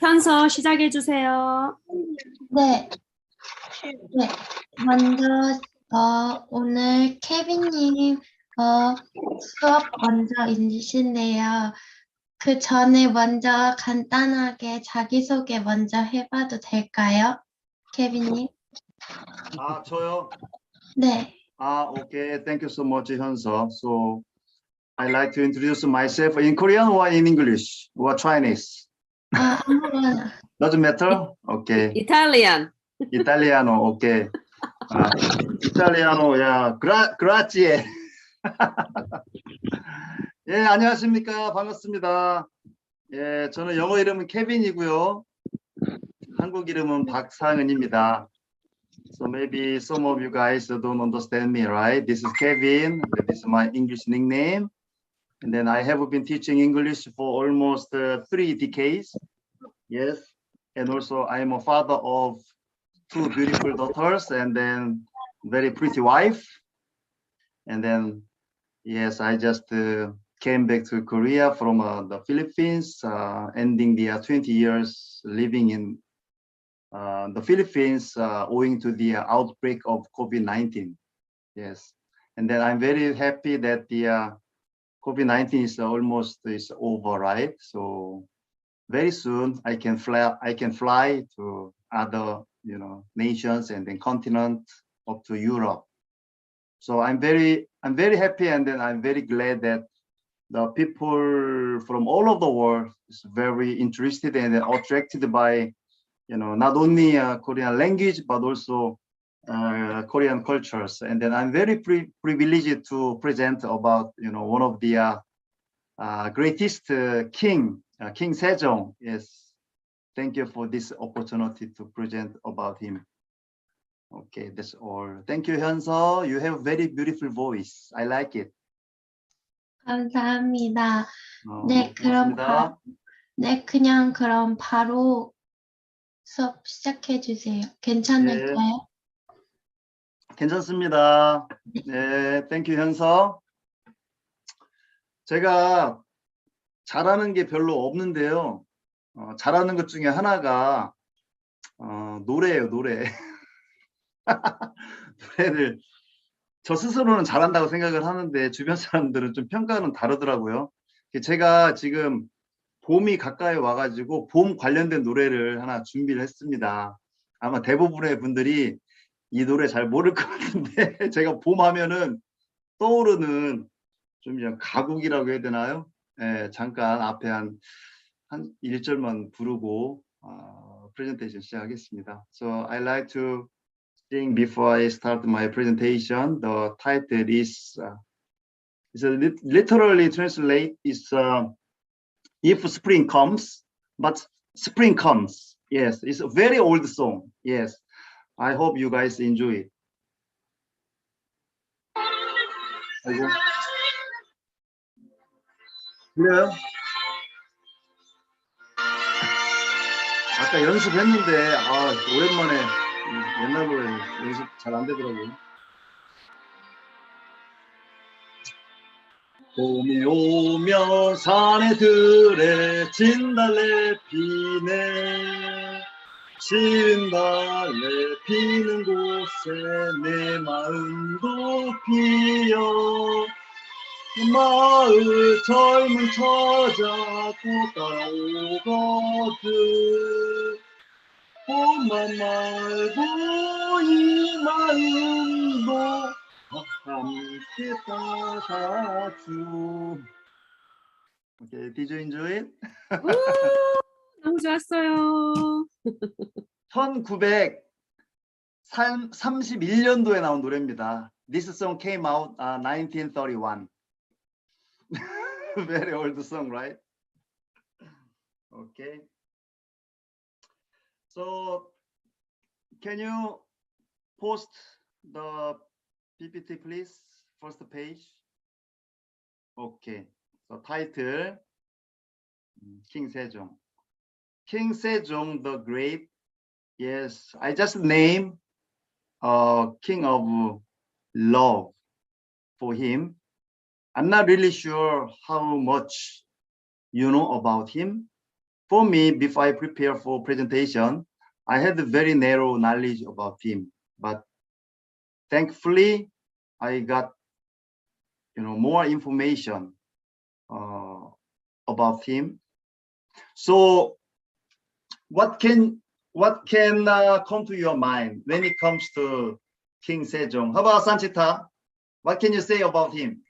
현서 시작해 주세요. 네. 네. 먼저 오늘 케빈님 수업 먼저 읽으실래요? 그 전에 먼저 간단하게 자기소개 먼저 해봐도 될까요? 케빈님? 아, 저요? 네. Okay. Thank you so much, Hyunso. So, I like to introduce myself in Korean or in English or Chinese. 아무거나. Doesn't matter? Okay. 이탈리안. Italiano, okay. Italiano, yeah. Grazie. 예, 안녕하십니까. 반갑습니다. 예, 저는 영어 이름은 케빈이고요. 한국 이름은 박상은입니다. So maybe some of you guys don't understand me, right? This is Kevin. This is my English nickname. And then I have been teaching English for almost 3 decades. Yes. And also I'm a father of 2 beautiful daughters and then very pretty wife. And then, yes, I just came back to Korea from the Philippines, ending the 20 years living in the Philippines owing to the outbreak of COVID-19. Yes, and then I'm very happy that the COVID-19 is almost over, right? So very soon I can fly to other nations and then continent up to Europe. So I'm very happy, and then I'm very glad that the people from all over the world is very interested and attracted by not only Korean language, but also Korean cultures. And then I'm very privileged to present about, one of the greatest king, King Sejong. Yes, thank you for this opportunity to present about him. Okay, that's all. Thank you, Hyunso. You have a very beautiful voice. I like it. 감사합니다. 네, 그냥 그럼 바로 수업 시작해 주세요. 괜찮을까요? 네, 괜찮습니다. 네, 땡큐 현서. 제가 잘하는 게 별로 없는데요. 잘하는 것 중에 하나가 노래예요, 노래. 노래를 저 스스로는 잘한다고 생각을 하는데 주변 사람들은 좀 평가는 다르더라고요. 제가 지금 봄이 가까이 와가지고 봄 관련된 노래를 하나 준비를 했습니다. 아마 대부분의 분들이 이 노래 잘 모를 것 같은데 제가 봄 하면은 떠오르는 좀 그냥 가곡이라고 해야 되나요? 예, 잠깐 앞에 한 1절만 부르고 프레젠테이션 시작하겠습니다. So I like to sing before I start my presentation. The title is literally translate is If Spring Comes, but Spring Comes. Yes, it's a very old song. Yes, I hope you guys enjoy it. 그래요? 아까 연습했는데 오랜만에 옛날 노래 연습 잘 안 되더라고요. 봄이 오면 산에들에 진달래 피네. 진달래 피는 곳에 내 마음도 피어. 마을 젊은 처자 또 따라오거든. 봄만 말고 이 마음도 함께 따라주. Okay, did you enjoy it? 너무 좋았어요. 1931년도에 나온 노래입니다. This song came out 1931. Very old song, right? Okay. So, can you post the PPT, please? First page. Okay. So, title: King Sejong. King Sejong the Great. Yes, I just named King of Love for him. I'm not really sure how much you know about him. for me, before I prepare for presentation, I had a very narrow knowledge about him, but thankfully, I got more information about him. So, what can come to your mind when it comes to King Sejong? How about Sanchita? What can you say about him?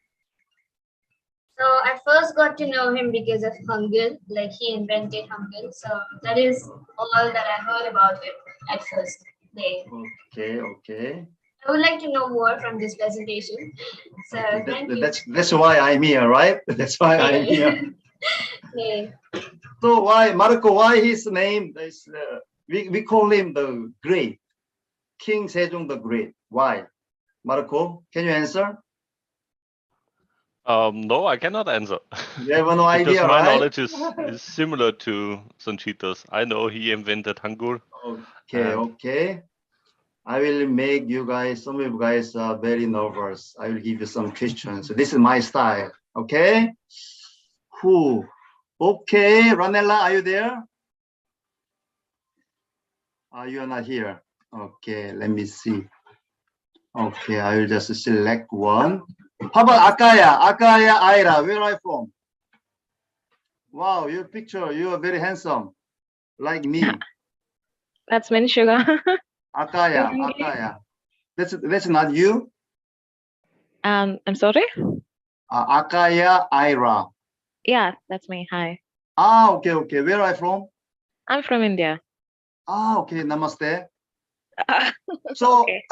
So I first got to know him because of Hangul, like he invented Hangul. So that is all that I heard about him at first day. Okay. I would like to know more from this presentation. So thank you. That's why I'm here, right? That's why I'm here. Okay. So why, Marco, why his name is, we call him the Great, King Sejong the Great. Why? Marco, can you answer? No, I cannot answer. You have no Because idea, my right? knowledge is similar to Sanchita's. I know he invented Hangul. Okay. I will make you guys, some of you guys are very nervous. I will give you some questions. So this is my style, okay? Who? Okay, Ranella, are you there? You are not here. Okay, let me see. Okay, I will just select one. How about Akaya? Akaya Aira, where are you from? Wow, your picture, you are very handsome, like me. That's Min Sugar. Akaya. That's not you? I'm sorry? Akaya Aira. Yeah, that's me. Hi. Okay. Where are you from? I'm from India. Okay, namaste. So, Okay.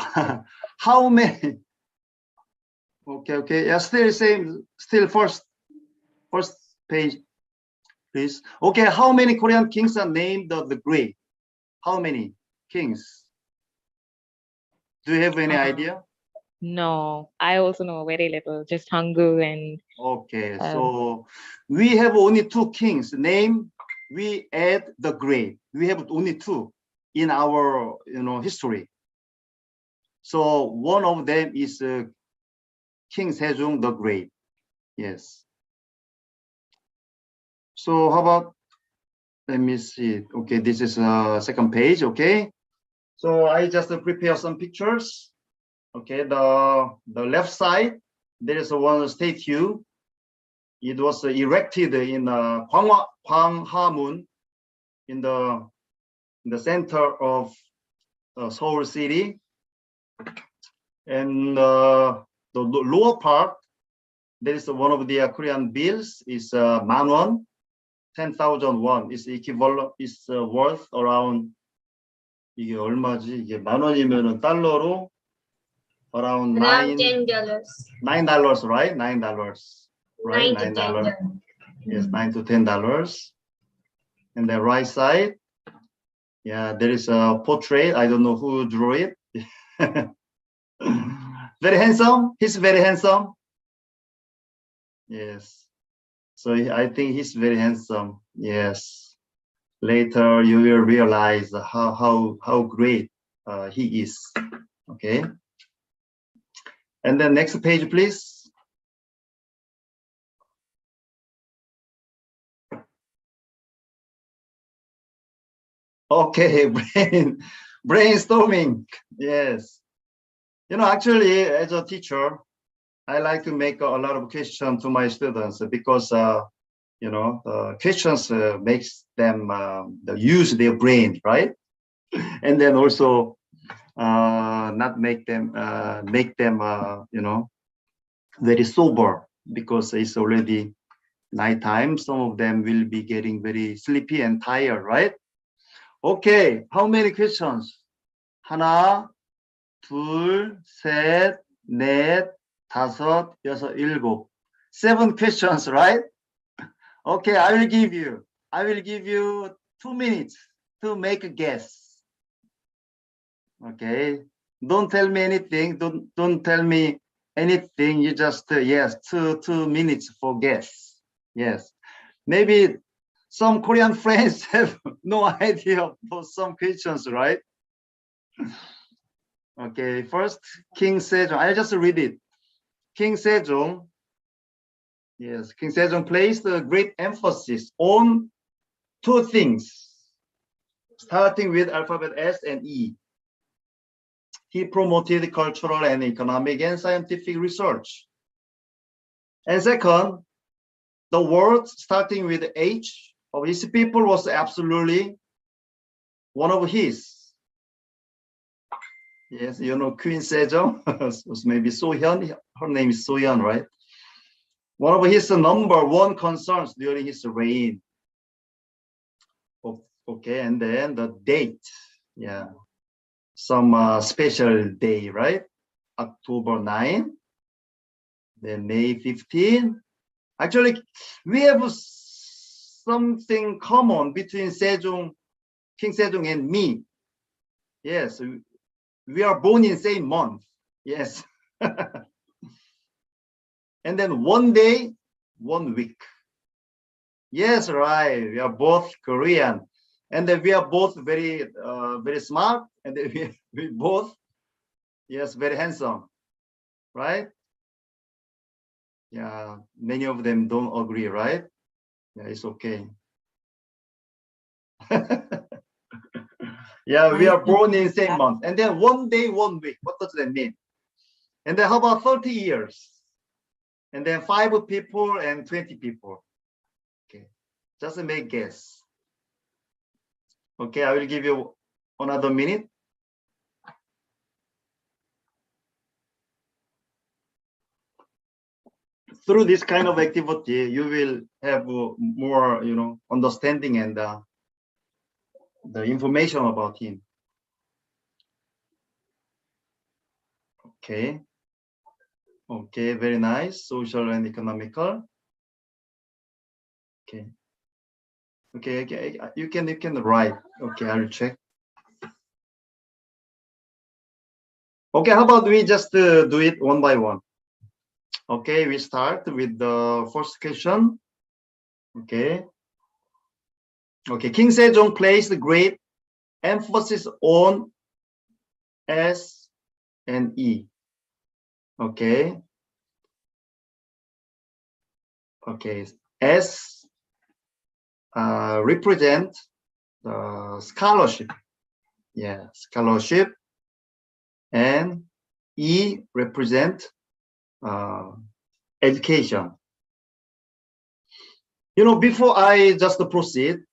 how many? Okay. Yeah, still same. Still first page, please. Okay, how many Korean kings are named the Great? How many kings? Do you have any idea? No, I also know very little, just Hangul and Okay, so we have only two kings. Name we add the Great. We have only two in our history. So one of them is King Sejong the Great. Yes. So how about, let me see. Okay, this is second page. Okay. So I just prepare some pictures. Okay, the left side, there is one statue. It was erected in Gwanghamun in the center of Seoul city. And the lower part, there is one of the Korean bills is 만원, 10,000 won. Is equivalent, is worth around, 이게 얼마지? 이게 만원이면은 달러로 around Around $9, right? $9, right? $9 to $10. Yes, $9 to $10. And the right side, yeah, there is a portrait. I don't know who drew it. Very handsome. He's very handsome. Yes. So I think he's very handsome. Yes. Later you will realize how great he is. Okay. And then next page, please. Okay, brainstorming. Yes. Actually, as a teacher, I like to make a lot of questions to my students because, questions makes them use their brain, right? And then also not make them very sober because it's already nighttime. Some of them will be getting very sleepy and tired, right? Okay, how many questions? 하나, 둘, 셋, 넷, 다섯, 여섯, 일곱. 7 questions, right? Okay, I will give you 2 minutes to make a guess. Okay, don't tell me anything. Don't tell me anything. You just yes, 2 minutes for guess. Yes, maybe some Korean friends have no idea for some questions, right? Okay, first King Sejong. I'll just read it. King Sejong. Yes, King Sejong placed a great emphasis on two things, starting with alphabet S and E. He promoted cultural and economic and scientific research. And second, the word starting with H of his people was absolutely one of his. Yes, you know Queen Sejong, maybe Sohyun, her name is Sohyun, right? One of his number one concerns during his reign. Okay, and then the date, yeah, some special day, right? October 9, then May 15. Actually, we have something common between Sejong, King Sejong and me. Yes, we are born in same month. Yes. And then one day, 1 week. Yes, right. We are both Korean, and then we are both very, very smart, and then we both, yes, very handsome, right? Yeah, many of them don't agree, right? Yeah, it's okay. Yeah, we are born in same month, and then one day, 1 week. What does that mean? And then how about 30 years? And then 5 people and 20 people. Okay, just make guess. Okay, I will give you another minute. Through this kind of activity, you will have more, understanding and the information about him. Okay. Okay, very nice. Social and economical. Okay. Okay, you can write. Okay, I'll check. Okay, how about we just do it one by one? Okay, we start with the first question. Okay. Okay, King Sejong placed great emphasis on S and E. Okay. Okay, S represent the scholarship. Yeah, scholarship. And E represent education. Before I just proceed,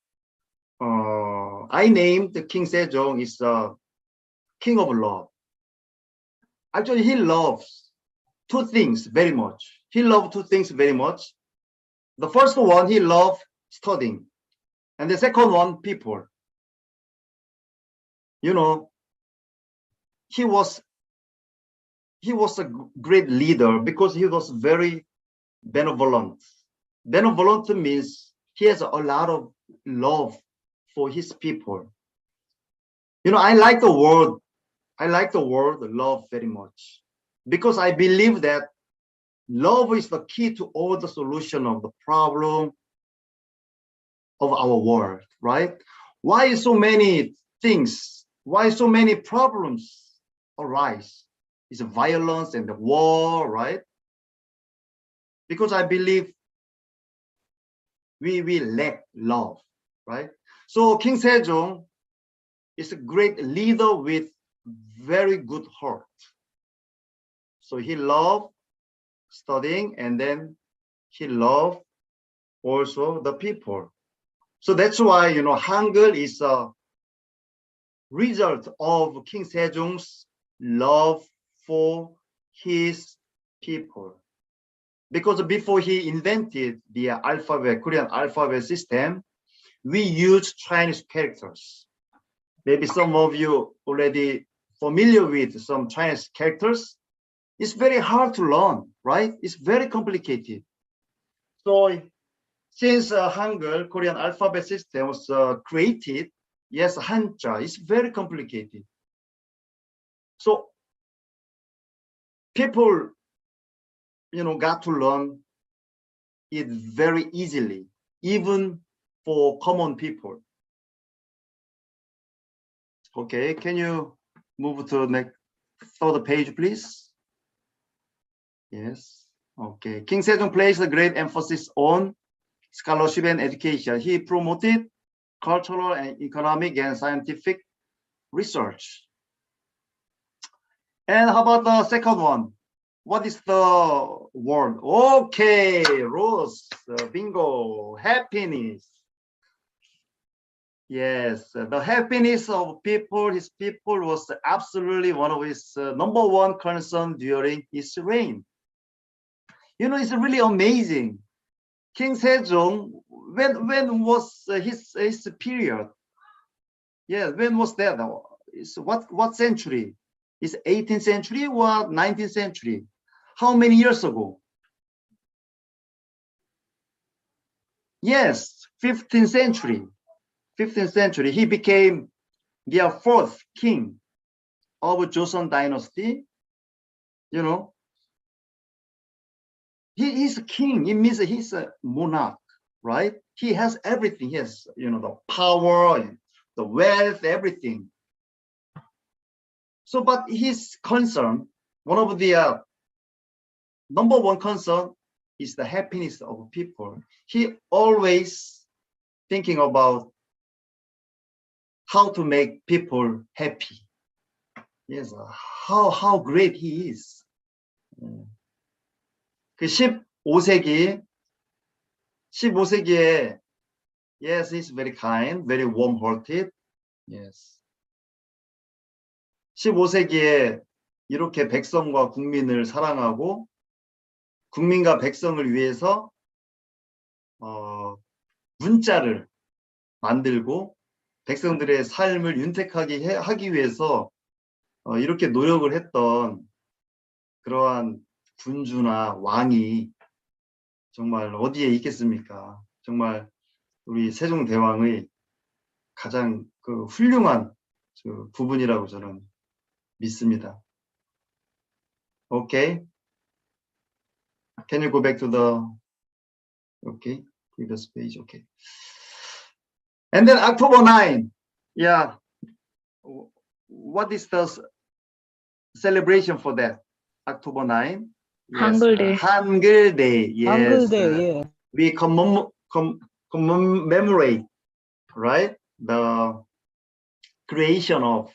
I named King Sejong is the king of love. Actually, he loves two things very much. He loved two things very much. The first one, he loved studying. And the second one, people. He was a great leader because he was very benevolent. Benevolent means he has a lot of love for his people. I like the word love very much because I believe that love is the key to all the solution of the problem of our world, right? Why so many things, why so many problems arise? It's violence and the war, right? Because I believe we lack love, right? So King Sejong is a great leader with very good heart. So he loved studying, and then he loved also the people. So that's why, Hangul is a result of King Sejong's love for his people. Because before he invented the alphabet, Korean alphabet system, we used Chinese characters. Maybe some of you already familiar with some Chinese characters. It's very hard to learn, right? It's very complicated. So since Hangul, Korean alphabet system was created, yes, Hanja is very complicated. So people, got to learn it very easily, even for common people. Okay, can you move to the next third page, please? Yes. Okay. King Sejong placed a great emphasis on scholarship and education. He promoted cultural and economic and scientific research. And how about the second one? What is the word? Okay, Rose, bingo, happiness. Yes, the happiness of people, his people was absolutely one of his number one concern during his reign. You know, it's really amazing. King Sejong, when was his period? Yeah, when was that? It's what century? Is 18th century or 19th century? How many years ago? Yes, 15th century. 15th century. He became the fourth king of Joseon dynasty. You know, he is a king. It means he's a monarch, right? He has everything. He has, you know, the power, and the wealth, everything. So, but his concern, one of the number one concern is the happiness of people. He always thinking about how to make people happy. Yes, how great he is. 그 15세기에 yes, he's very kind, very warm-hearted. Yes. 15세기에 이렇게 백성과 국민을 사랑하고 국민과 백성을 위해서 문자를 만들고 백성들의 삶을 윤택하게 하기 위해서 이렇게 노력을 했던 그러한 군주나 왕이 정말 어디에 있겠습니까? 정말 우리 세종대왕의 가장 그 훌륭한 그 부분이라고 저는 믿습니다. Okay. Can you go back to the okay previous page? Okay. And then October 9. Yeah. What is the celebration for that? October 9. Yes, Hangul Day. Hangul Day. Yes. Hangul Day, yeah. We commemorate, right? The creation of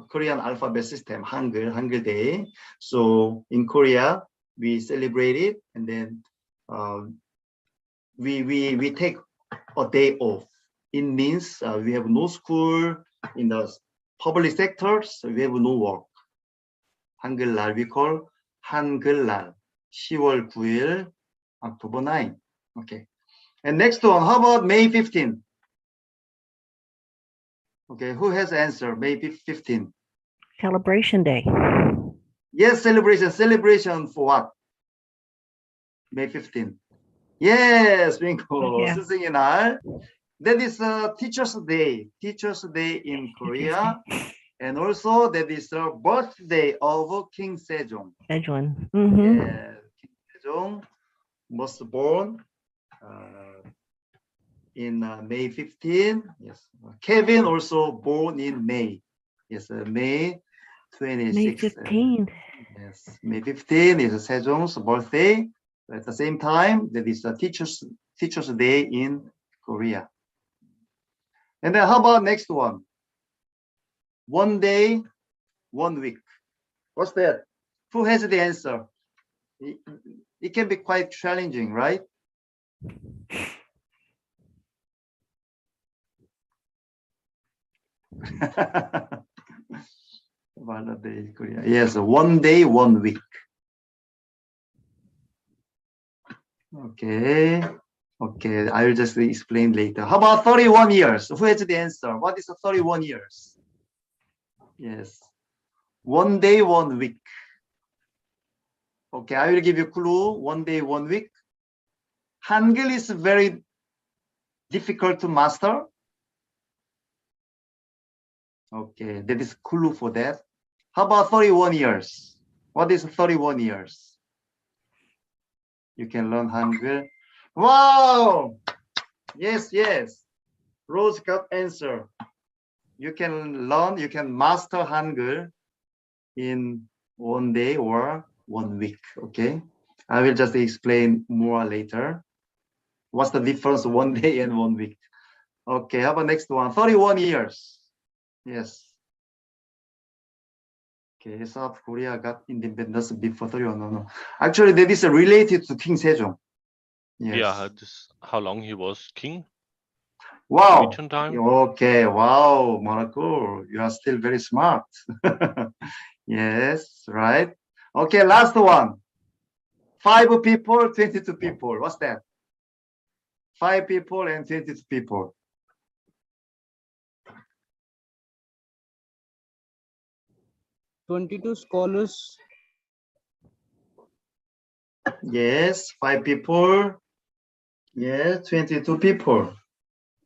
Korean alphabet system, Hangul Day. So in Korea, we celebrate it, and then we take a day off. It means we have no school in the public sectors. We have no work. 한글날 we call 한글날 10월 9일 October 9. Okay. And next one, how about May 15? Okay, who has answer? May 15. Celebration Day. Yes, celebration. Celebration for what? May 15. Yes, bingo. Yeah. 스승의 날. That is Teacher's Day. Teacher's Day in Korea. And also that is the birthday of King Sejong. Sejong. Mm-hmm. Yeah, King Sejong was born in May 15. Yes, Kevin also born in May. Yes, May 26. May 15th. Yes, May 15 is Sejong's birthday. At the same time, that is the Teacher's Day in Korea. And then how about next one? One day, 1 week. What's that? Who has the answer? It can be quite challenging, right? Yes, 1 day, 1 week. Okay. Okay, I'll just explain later. How about 31 years? Who has the answer? What is 31 years? Yes. 1 day, 1 week. Okay, I will give you a clue. 1 day, 1 week. Hangul is very difficult to master. Okay, that is clue for that. How about 31 years? What is 31 years? You can learn Hangul. Wow! Yes, yes. Rose got answer. You can learn, you can master Hangul in 1 day or 1 week, okay? I will just explain more later. What's the difference 1 day and 1 week? Okay, how about next one? 31 years. Yes. Okay, South Korea got independence before 31. No. Actually, that is related to King Sejong. Yes. Yeah, how long he was king? Wow. Norwegian time? Okay. Wow, Monaco, you are still very smart. Yes, right. Okay, last one. 5 people, 22 people. What's that? 5 people and 22 people. $22 scholars. Yes, 5 people. Yes, 22 people.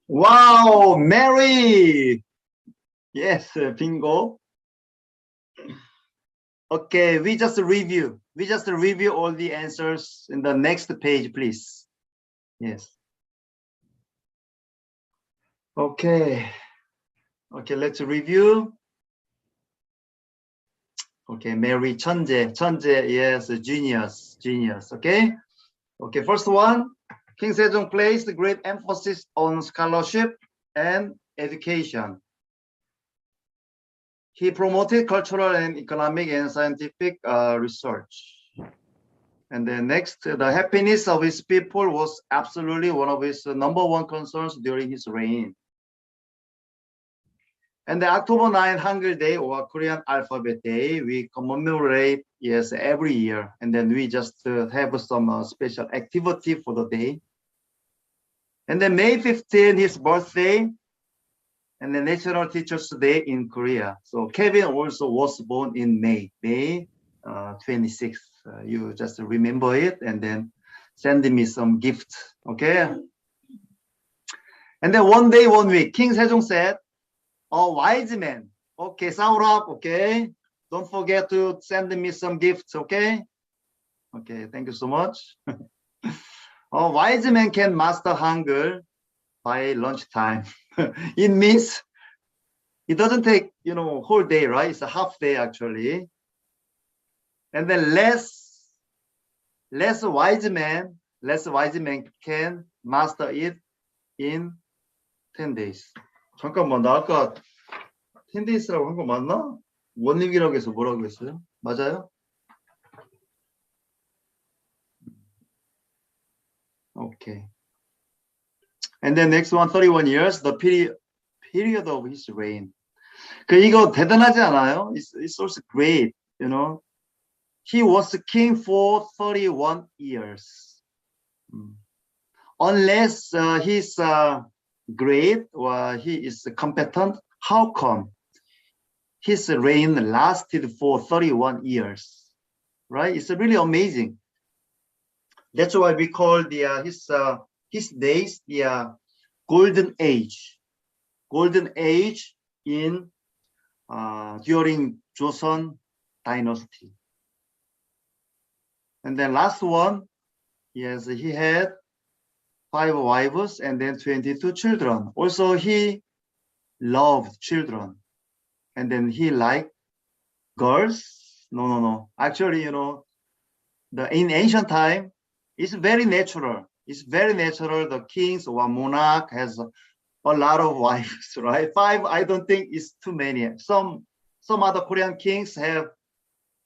Wow, Mary. Yes, bingo. Okay, we just review. We just review all the answers in the next page, please. Yes. Okay. Okay, let's review. Okay, Mary 천재, yes, genius. Okay. Okay, first one, King Sejong placed great emphasis on scholarship and education. He promoted cultural and economic and scientific research. And then next, the happiness of his people was absolutely one of his #1 concerns during his reign. And the October 9 Hangul Day or Korean Alphabet Day, we commemorate, yes, every year. And then we just have some special activity for the day. And then May 15, his birthday, and the National Teachers Day in Korea. So Kevin also was born in May 26th. You just remember it and then send me some gift, okay? And then one day, 1 week, King Sejong said, a wise man. Okay, sound up, okay? Don't forget to send me some gifts, okay? Okay, thank you so much. A wise man can master Hangul by lunchtime. It means it doesn't take, whole day, right? It's a half day actually. And then less wise man can master it in 10 days. 잠깐만, 나 아까 10 days라고 한 거 맞나? 원익이라고 해서 뭐라고 했어요? 맞아요? Okay. And then next one, 31 years, the period of his reign. 이거 대단하지 않아요? It's also great, He was king for 31 years. Unless he's great or he is competent, how come his reign lasted for 31 years? Right? It's really amazing. That's why we call his days the golden age. Golden age in during Joseon dynasty. And then last one, yes, he had 5 wives and then 22 children. Also, he loved children. And then he liked girls. No. Actually, in ancient time, it's very natural. It's very natural. The kings or monarch has a lot of wives, right? 5, I don't think is too many. Some other Korean kings have,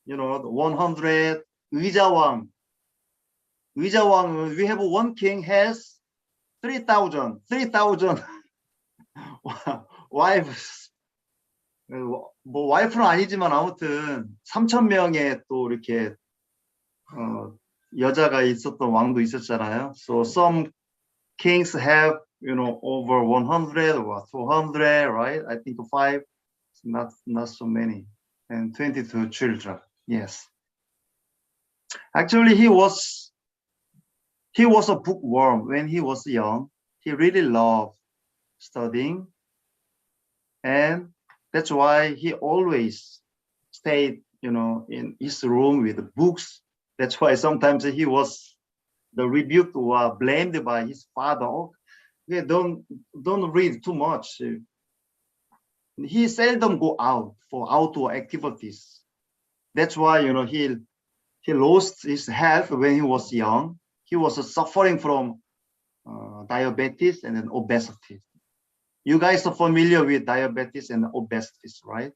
100. 위자왕, we have one king has 3,000 wives. 뭐 와이프는 아니지만 아무튼 3,000명의 또 이렇게 여자가 있었던 왕도 있었잖아요. So some kings have, over 100 or 200, right? I think 5, not so many, and 22 children. Yes. Actually, he was a bookworm when he was young. He really loved studying, and that's why he always stayed, in his room with books. That's why sometimes he was rebuked or blamed by his father. Oh, yeah, don't read too much. He seldom go out for outdoor activities. That's why, he lost his health when he was young. He was suffering from diabetes and then obesity. You guys are familiar with diabetes and obesity, right?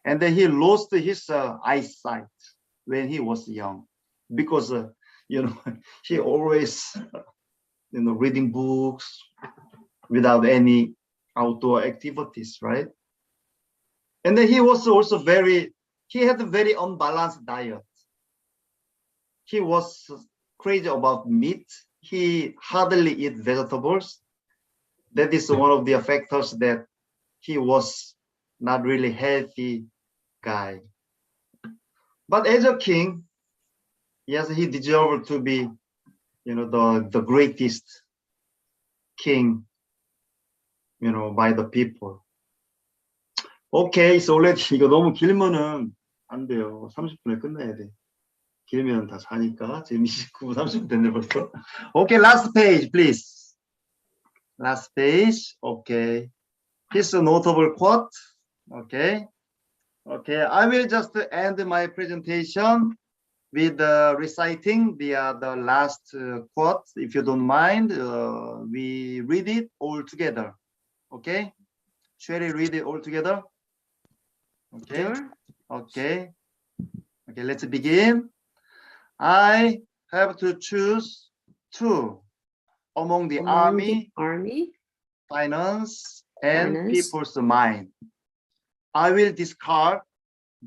And then he lost his eyesight when he was young because, he always, reading books without any outdoor activities, right? And then he was also he had a very unbalanced diet. He was crazy about meat. He hardly eat vegetables. That is one of the factors that he was not really healthy guy. But as a king, yes, he deserved to be, the greatest king, by the people. Okay, so already 이거 너무 길면은 안 돼요. 30분에 끝내야 돼. 길면 다 자니까 지금 29분 30분 됐네 벌써. Okay, last page, please. Last page. Okay. His notable quote. Okay. Okay, I will just end my presentation with reciting the last quote. If you don't mind, we read it all together. Okay. Shall we read it all together? Okay. Sure. Okay. Okay, let's begin. I have to choose two among the army, finance, and people's mind. I will discard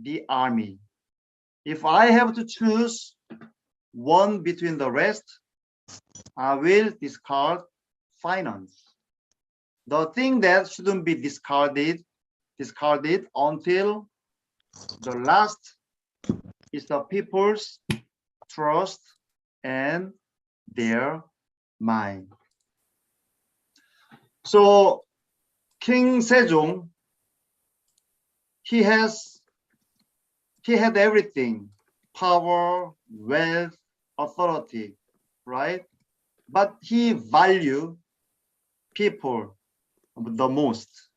the army. If I have to choose one between the rest, I will discard finance. The thing that shouldn't be discarded until the last is the people's trust and their mind. So King Sejong, he had everything: power, wealth, authority, right? But he valued people the most.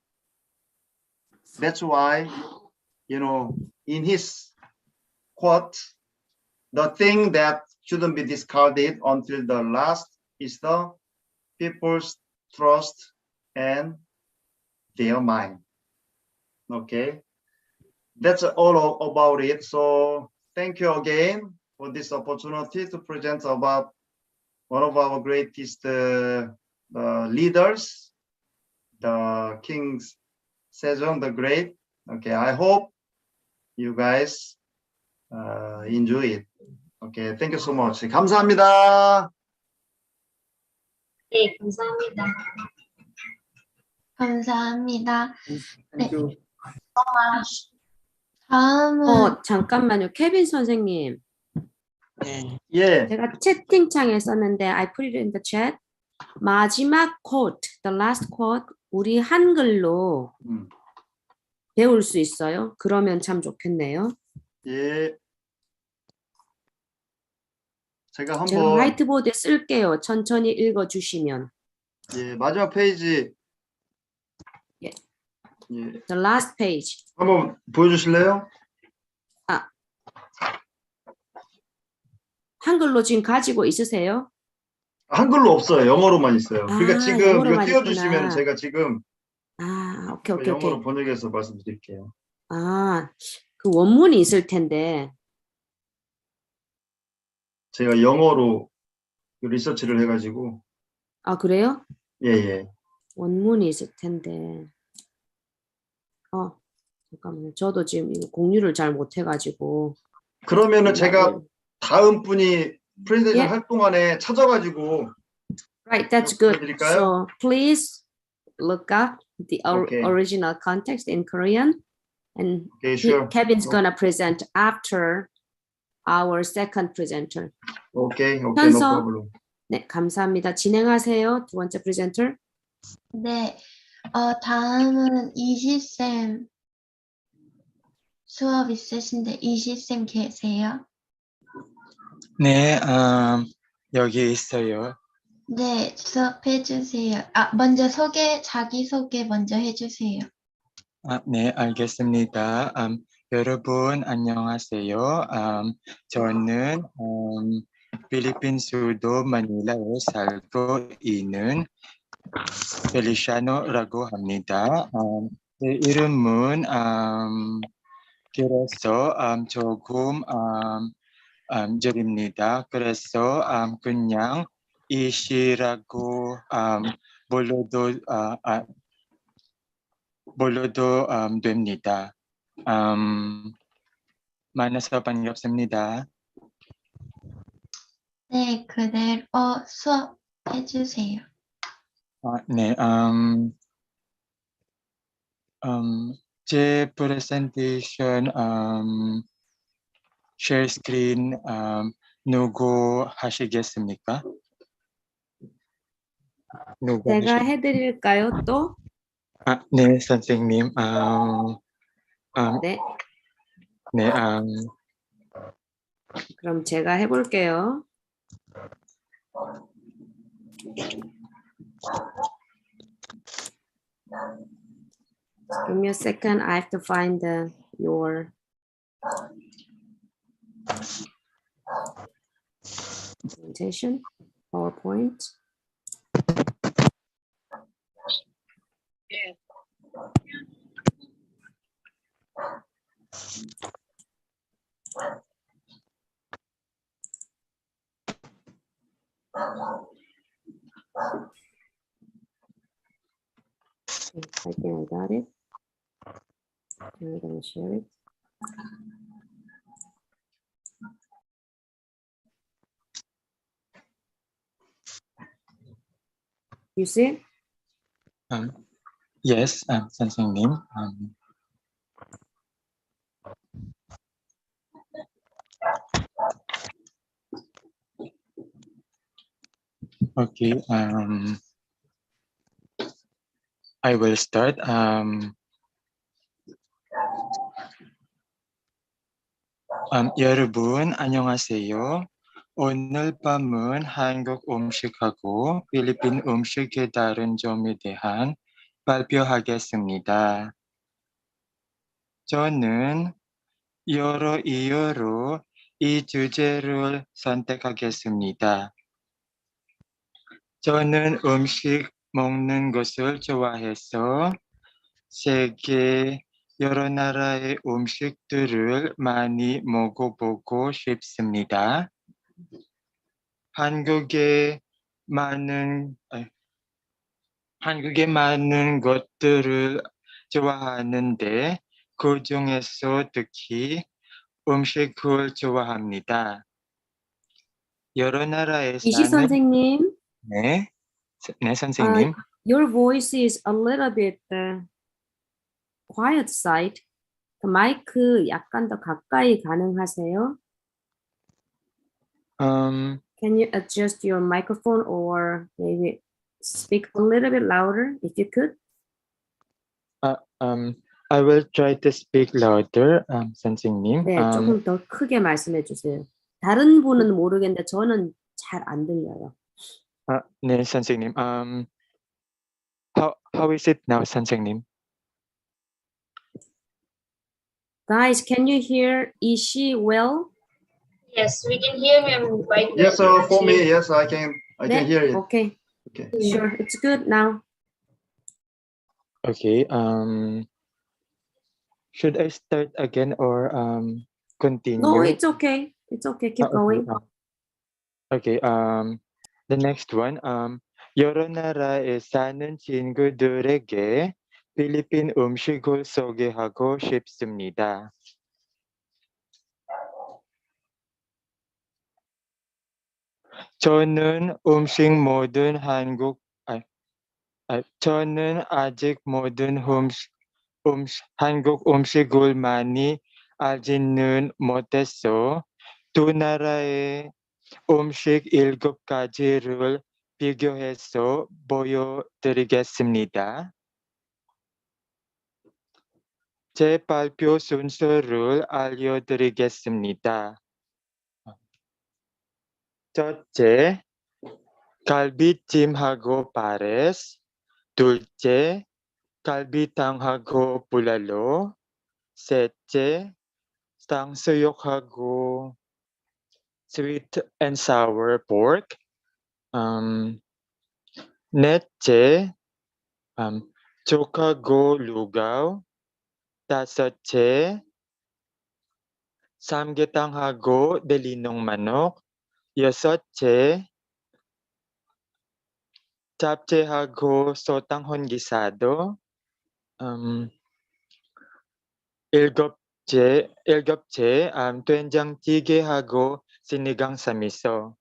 That's why, in his quote, the thing that shouldn't be discarded until the last is the people's trust and their mind. Okay, that's all about it. So thank you again for this opportunity to present about one of our greatest leaders, the King Sejong the Great. Okay, I hope you guys enjoy it. Okay, thank you so much. 감사합니다. 네, 감사합니다. 감사합니다. 네. Thank you. 다음은 잠깐만요. 케빈 선생님. 예. 제가 채팅창에 썼는데 I put it in the chat. 마지막 quote, the last quote, 우리 한글로 배울 수 있어요? 그러면 참 좋겠네요. 예. 제가 제가 한번 화이트보드에 쓸게요. 천천히 읽어주시면. 예, 마지막 페이지 예. 예. The last page. 한번 보여주실래요? 한글로 지금 가지고 있으세요? 한글로 없어요. 영어로만 있어요. 그러니까 지금 이거 영어로만 띄워주시면 있구나. 제가 지금 오케이. 영어로 번역해서 말씀드릴게요. 그 원문이 있을 텐데. 제가 영어로 리서치를 해가지고. 그래요? 예. 원문이 있을 텐데. 잠깐만요. 저도 지금 이거 공유를 잘 못해가지고. 그러면은 제가 다음 분이 프레젠테이션 예. 할 동안에 찾아가지고. Right, that's good. 보여드릴까요? So please look up the original context in Korean, and Okay, sure. Kevin's gonna present after our second presenter. Okay, no 현서. problem. 네, 감사합니다. 진행하세요. 두 번째 프레젠터. 네. 다음은 이시쌤 수업 있으신데 이시쌤 계세요? 네, 여기 있어요. 네, 수업해 주세요. 먼저 자기소개 먼저 해주세요. 네, 알겠습니다. 여러분, 안녕하세요. 저는 필리핀 수도 마닐라에 살고 있는 펠리샤노라고 합니다. 제 이름은 길어서 조금 느립니다. 그래서 그냥 이씨라고 불러도 됩니다. 만나서 반갑습니다. 네, 그대로 수업해 주세요. 네, 제 프레젠테이션 share screen 누구 하시겠습니까? 누구 제가 해드릴까요, 또? 네, 선생님. 네, 네, 그럼 제가 해볼게요. Give me a second. I have to find your presentation, PowerPoint. Okay, I think I got it. I'm gonna share it. You see? yes, 선생님. Okay, I will start. 여러분, 안녕하세요. 오늘 밤은 한국 음식하고 필리핀 음식의 다른 점에 대한 발표하겠습니다. 저는 여러 이유로 이 주제를 선택하겠습니다. 저는 음식 먹는 것을 좋아해서 세계 여러 나라의 음식들을 많이 먹어보고 싶습니다. 한국의 많은 것들을 좋아하는데 그 중에서 특히 음식을 좋아합니다. 여러 나라에 이시 사는 선생님, 네, 선생님. your voice is a little bit quiet side. 그 마이크 약간 더 가까이 가능하세요? Can you adjust your microphone or maybe speak a little bit louder if you could? I will try to speak louder, 선생님. 네, 조금 더 크게 말씀해 주세요. 다른 분은 모르겠는데 저는 잘 안 들려요. 네, 선생님. How is it now, 선생님? Guys, can you hear Ishi well? Yes, we can hear him quite well. Yes, for actually. me, yes, I can 네, hear it. okay, Okay. sure, it's good now. Okay. Should I start again or continue? No, it's okay. It's okay. Keep going. Okay. The next one. 여러 나라에 사는 친구들에게 필리핀 음식을 소개하고 싶습니다. 저는 아직 모든 한국 음식을 많이 알지는 못해서 두 나라의 음식 7가지를 비교해서 보여드리겠습니다. 제 발표 순서를 알려드리겠습니다. 첫째, 갈비찜하고 파레스. 둘째, 갈비탕하고 불알로. 셋째, 탕수육하고 sweet and sour pork. 넷째, 족하고 루가w. 다섯째, 삼계탕하고 데리놉 만ok. 여섯째, 잡채하고 소탕혼 gisado. 일곱째, 된장찌개하고 sinigang sa miso.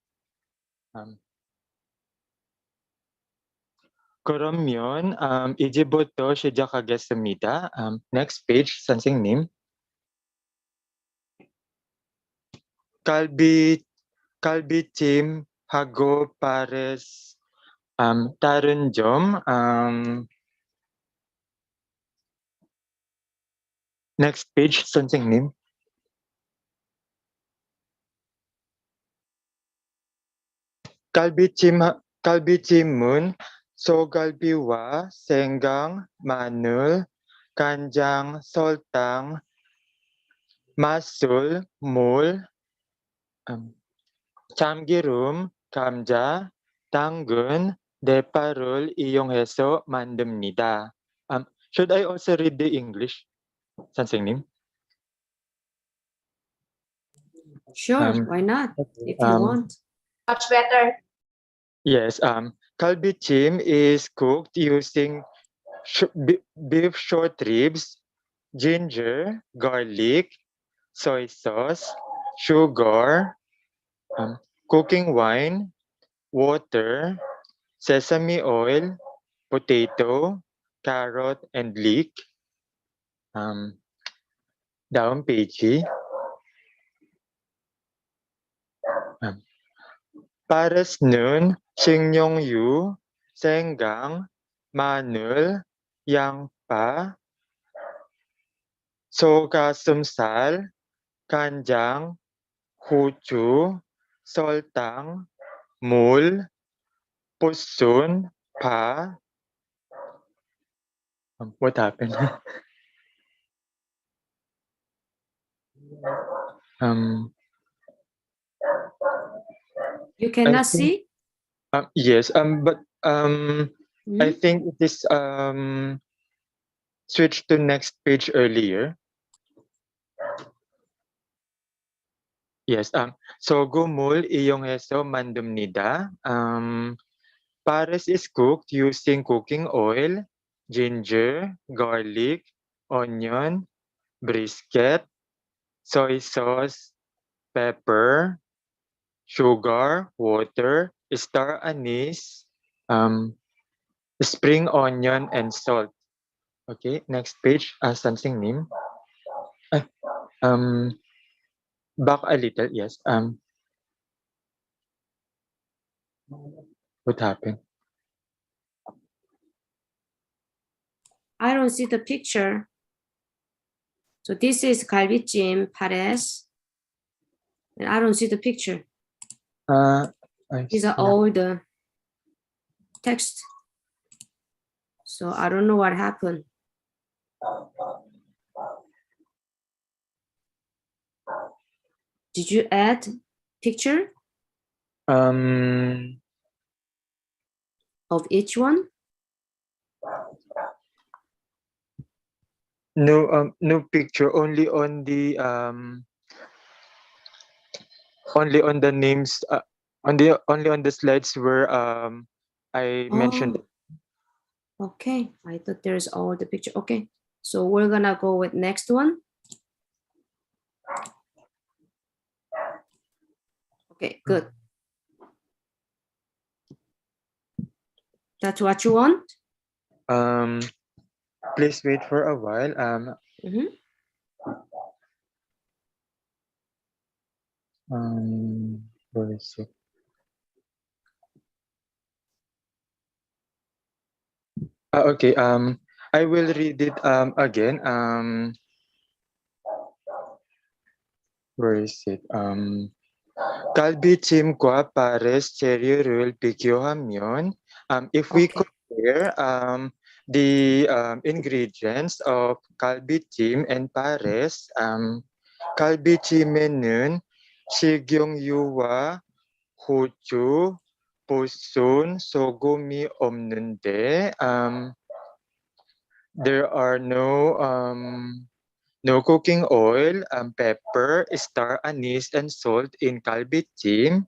그러면 이제부터 시작하겠습니다. Next page, 선생님. 갈비찜하고 파res 다른 점. Next page, 선생님. 갈비찜은 소갈비와 생강, 마늘, 간장, 설탕, 맛술, 물, 참기름, 감자, 당근, 대파를 이용해서 만듭니다. Should I also read the English, 선생님? Sure, why not? If you want. Much better. Yes, kalbichim is cooked using beef short ribs, ginger, garlic, soy sauce, sugar, cooking wine, water, sesame oil, potato, carrot, and leek. Daun page. 파레스는 식용유, 생강, 마늘, 양파, 소가슴살, 간장, 후추, 설탕, 물, 부순, 파. What happened? You cannot think- see? Yes, but I Hmm? think it is switched to next page earlier. Yes, 소금을 이용해서 만듭니다. Pares is cooked using cooking oil, ginger, garlic, onion, brisket, soy sauce, pepper, sugar, water, star anise, spring onion, and salt. Okay, next page. Something name. Back a little. Yes. What happened? I don't see the picture. So this is 갈비찜 pares. And I don't see the picture. These are all the text. So I don't know what happened. Did you add picture of each one? No picture. Only on the names. Only on the slides where I mentioned. Okay, I thought there's all the picture. Okay, so we're gonna go with next one. Okay, good. That's what you want? Please wait for a while. Where is it? Okay. I will read it again. Where is it? 갈비찜과 pares 재료를 비교하면 if we compare the ingredients of 갈비찜 and pares, 갈비찜에는 식용유와 후추, 보존 소금이 없는데 there are no cooking oil, pepper, star anise, and salt in kalbitim.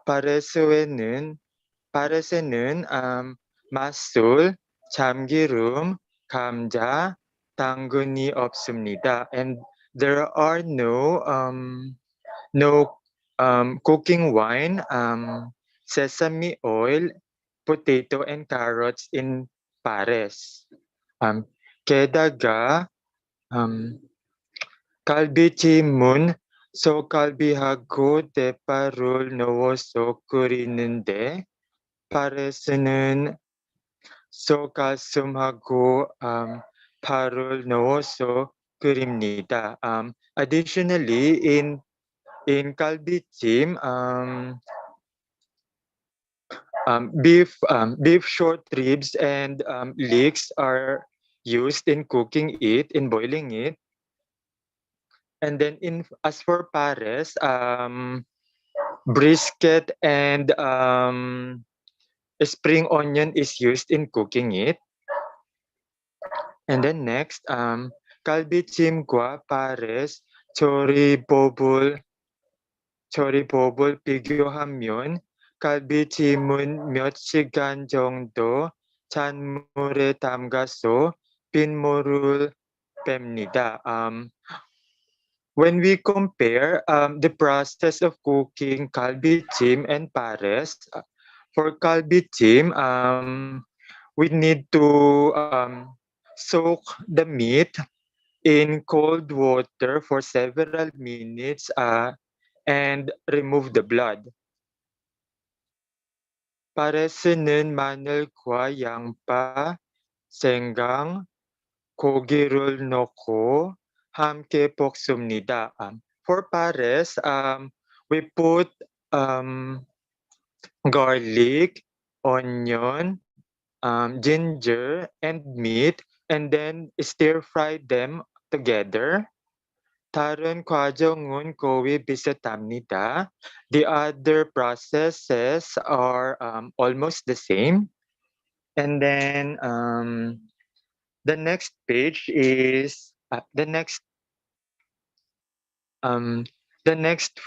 파레스는 맛술, 참기름, 감자, 당근이 없습니다. And there are no cooking wine, sesame oil, potato, and carrots in pares. 게다가 갈비찜은 소갈비하고 대파를 넣어서 끓이는데 파레스는 소가슴하고 파를 넣어서 끓입니다. Additionally, in kalbitim, beef short ribs and leeks are used in cooking it, in boiling it. And then as for pares, brisket and spring onion is used in cooking it. And then next, 갈비찜과 pares, 조리법을 비교하면 갈비찜은 몇 시간 정도 찬물에 담가서 빗물을 뺍니다. When we compare the process of cooking kalbitim and pares, for kalbitim, we need to soak the meat in cold water for several minutes and remove the blood. 파레스는 마늘과 양파, 생강, 고기를 넣고 함께 볶습니다. For pares, we put garlic, onion, ginger, and meat, and then stir fry them together. 다른 과정은 거의 비슷합니다. The other processes are almost the same. And then the next page is the next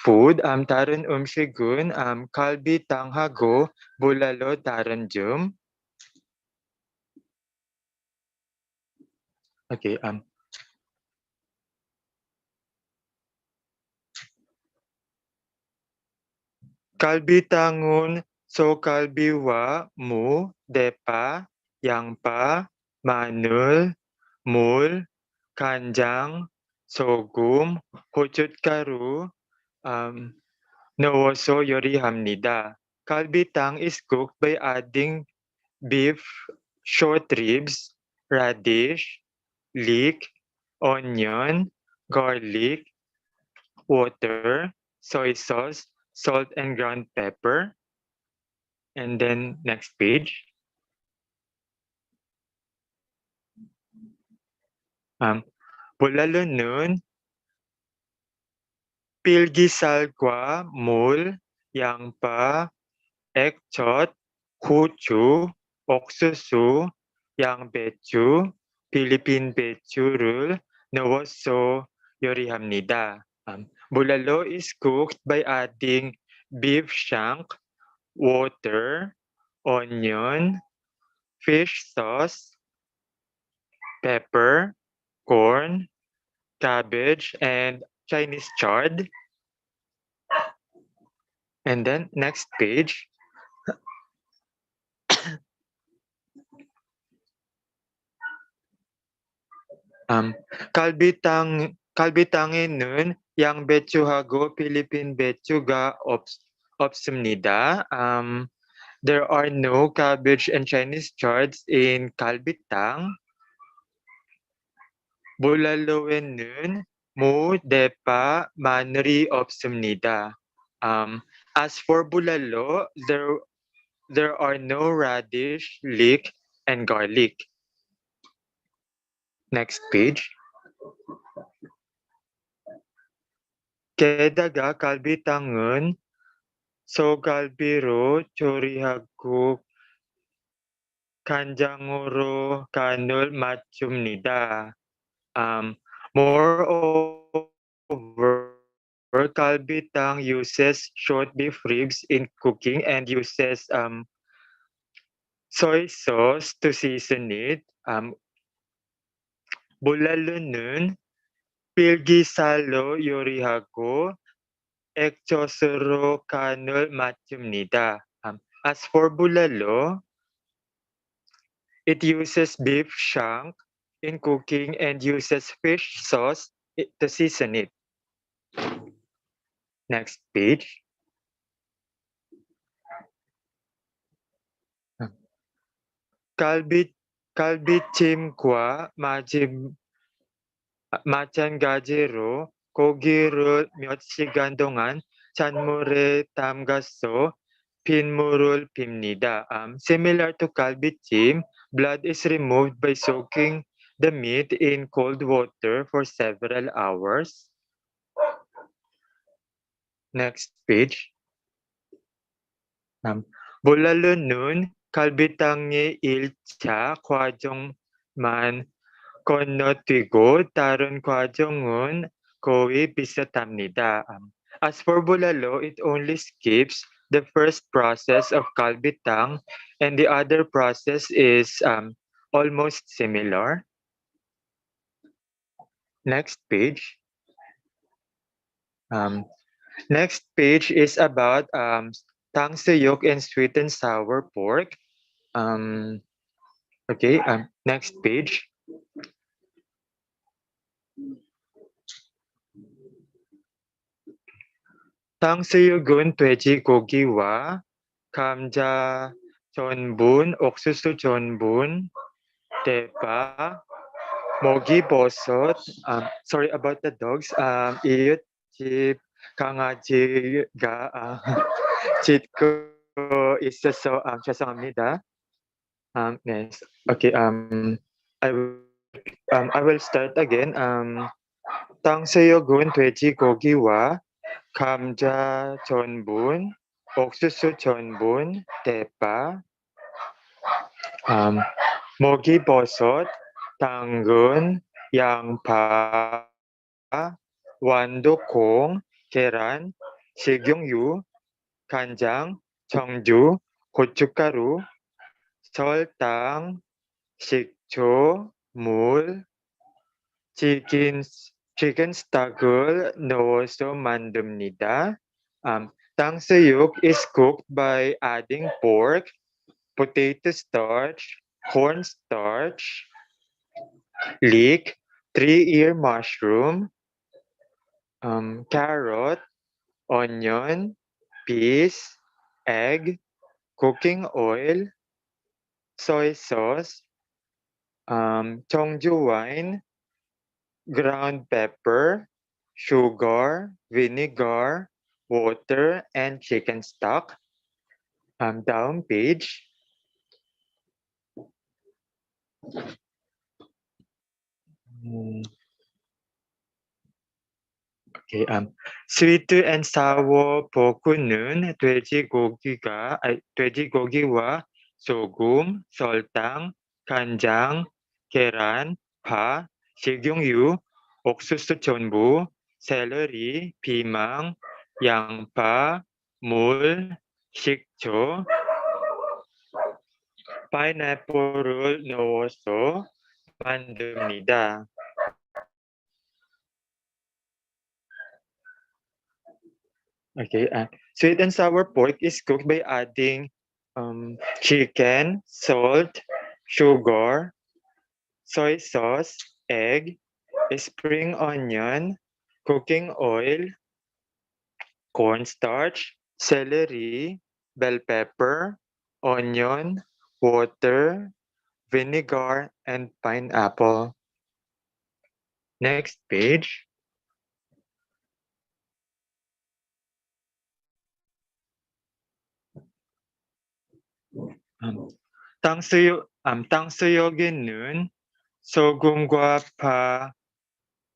food. 다른 음식은 갈비탕하고 bulalo 다른 점. Okay. 갈비탕은 소갈비와 무, 대파, 양파, 마늘, 물, 간장, 소금, 고춧가루 넣어서 요리합니다. 갈비탕 is cooked by adding beef, short ribs, radish, leek, onion, garlic, water, soy sauce, salt, and ground pepper. And then next page. bulalo는 필기살과 물, 양파, 액젓, 후추, 옥수수, 양배추, 필리핀 배추를 넣어서 요리합니다. Bulalo is cooked by adding beef shank, water, onion, fish sauce, pepper, corn, cabbage, and Chinese chard. And then next page. 갈비탕에는 양배추하고 필리핀 배추가 없습니다. There are no cabbage and Chinese chards in 갈비탕. bulalo에는 무, 대파, 마늘이 없습니다. As for bulalo, there are no radish, leek, and garlic. Next page. 게다가 갈비탕은 소갈비로 조리하고 간장으로 간을 맞춥니다. Moreover, kalbitang uses short beef ribs in cooking and uses soy sauce to season it. Bulalu는 필기살로 요리하고 액젓으로 간을 맞춥니다. As for bulalo, it uses beef shank in cooking and uses fish sauce to season it. Next page. 갈비찜과 마찬가지로 고기를 몇 시간 동안 찬물에 담가서 핏물을 빕니다. Similar to 갈비찜, blood is removed by soaking the meat in cold water for several hours. Next page. bulalo는 갈비탕의 1차 과정만 건너뛰고 다른 과정은 거의 비슷합니다. As for bulalo, it only skips the first process of kalbitang and the other process is almost similar. Next page. Next page is about tangsuyuk and sweet and sour pork. Okay, next page. 탕수육은 돼지고기와 감자 전분, 옥수수 전분, 대파, 먹이버섯. Sorry about the dogs. 이웃집 강아지가 짖고 있어서 죄송합니다. Next. Okay. I will start again. 탕수육은 돼지고기와 감자 전분, 옥수수 전분, 대파, 먹이버섯, 당근, 양파, 완두콩, 계란, 식용유, 간장, 청주, 고춧가루, 설탕, 식초, 물, chicken stock을 넣어서 만듭니다. 탕수육 is cooked by adding pork, potato starch, corn starch, leek, 3-ear mushroom, carrot, onion, peas, egg, cooking oil, soy sauce, 청주 wine, ground pepper, sugar, vinegar, water, and chicken stock. Down page. Okay. Sweet and sour pork는 돼지고기와 소금, 설탕, 간장, 계란, 파, 식용유, 옥수수 전부, 샐러리, 피망, 양파, 물, 식초, 파인애플을 넣어서 만듭니다. Okay, sweet and sour pork is cooked by adding chicken, salt, sugar, soy sauce, egg, spring onion, cooking oil, cornstarch, celery, bell pepper, onion, water, vinegar, and pineapple. Next page. 탕수육에는 소금과 파,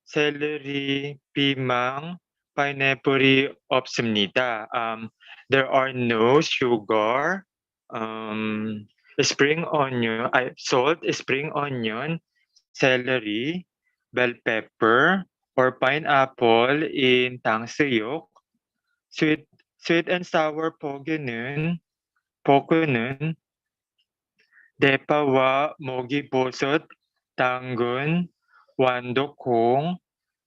샐러리, 피망, 파인애플이 없습니다. There are no sugar, spring onion, salt, spring onion, celery, bell pepper, or pineapple in 탕수육. Sweet, sweet and sour 포크는 대파와 목이버섯, 당근, 완두콩,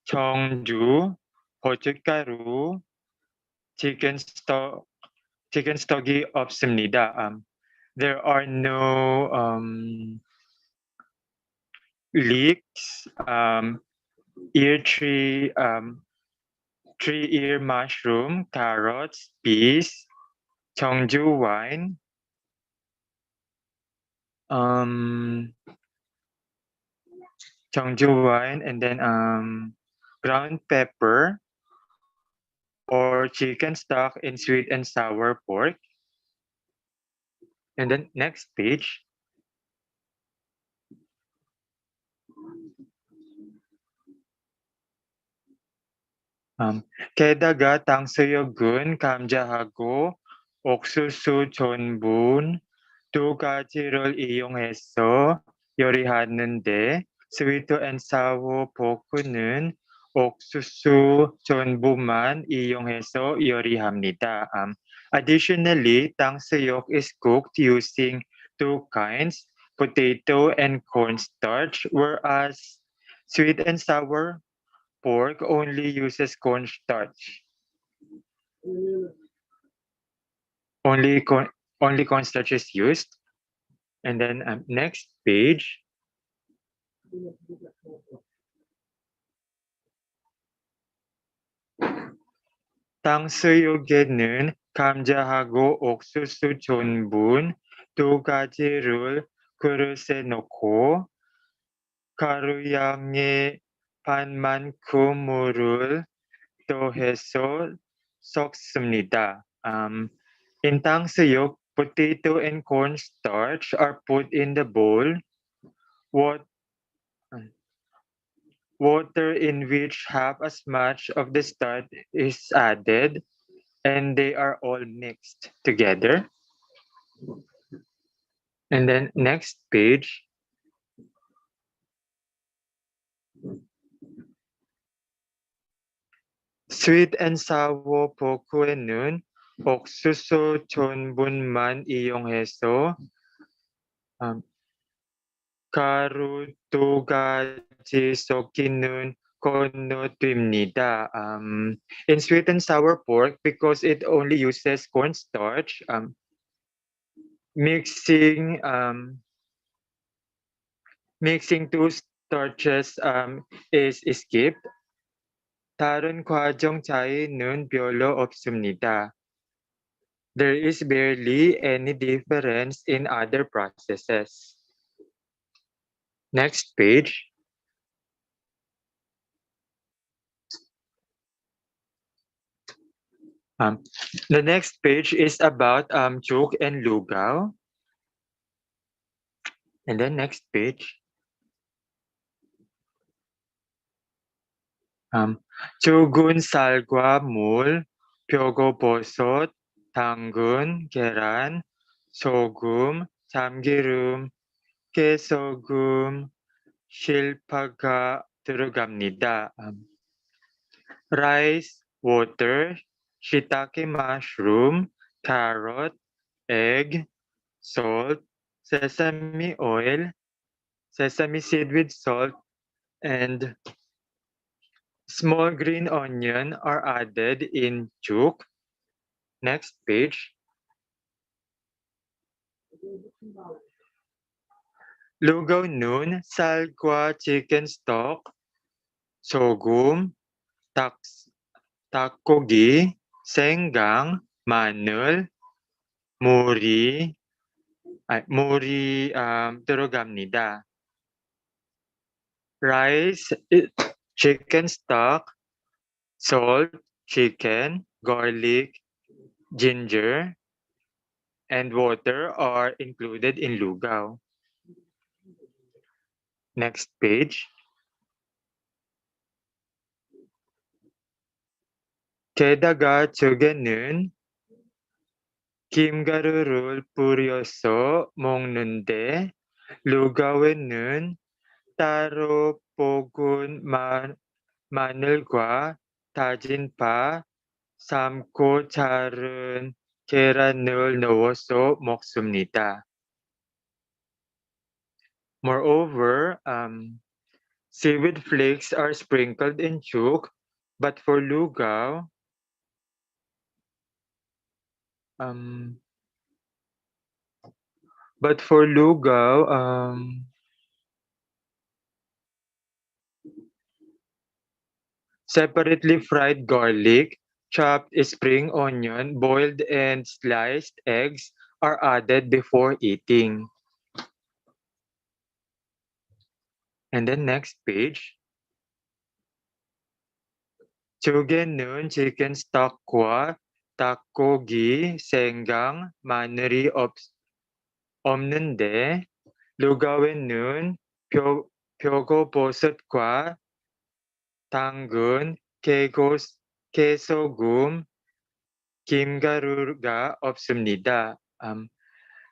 청주, 고춧가루, chicken stock, chicken stock이 없습니다. There are no leeks, ear tree, tree ear mushroom, carrots, peas, 청주 wine, 청주 wine, and then ground pepper or chicken stock in sweet and sour pork. And then next page. 게다가 탕수육은 감자하고 옥수수 전분 두 가지를 이용해서 요리하는데 스위트 앤 사워 포크는 옥수수 전분만 이용해서 요리합니다. Additionally, 탕수육 is cooked using two kinds, potato and cornstarch, whereas sweet and sour pork only uses cornstarch. Only cornstarch is used. And then next page. 탕수육에는 감자하고 옥수수 전분 두 가지를 그릇에 넣고 가루양의 반만큼 물을 더해서 섞습니다. In 탕수육, potato and cornstarch are put in the bowl. Water in which half as much of the starch is added, and they are all mixed together. And then next page. Sweet and sour 포크에는 옥수수 전분만 이용해서 가루 두 가지 섞이는 건너뛰니다. In sweet and sour pork, because it only uses cornstarch, mixing two starches is skipped. 다른 과정 차이는 별로 없습니다. There is barely any difference in other processes. Next page. The next page is about juk and lugaw. And then next page. 죽은 쌀과 물, 표고버섯, 당근, 계란, 소금, 참기름, 깨소금, 실파가 들어갑니다. Rice, water, shiitake mushroom, carrot, egg, salt, sesame oil, sesame seed with salt, and small green onion are added in juk. Next page. Lugaw nun, 쌀과 chicken stock, 소금, 닭고기, 생강, 마늘, 물이 들어갑니다. Rice, chicken stock, salt, chicken, garlic, ginger, and water are included in lugaw. Next page. 게다가 조개는 김가루를 뿌려서 먹는데 루가웨는 따로 볶은 마늘과 다진 파, 삶고 자른 계란을 넣어서 먹습니다. Moreover, seaweed flakes are sprinkled in juk, but for lugaw, um, but for lugaw, separately fried garlic, chopped spring onion, boiled and sliced eggs are added before eating. And then next page. 조개는 chicken stock과 닭고기, 생강, 마늘이 없는데 루가웨는 표고버섯과 당근, 깨소금, 김가루가 없습니다.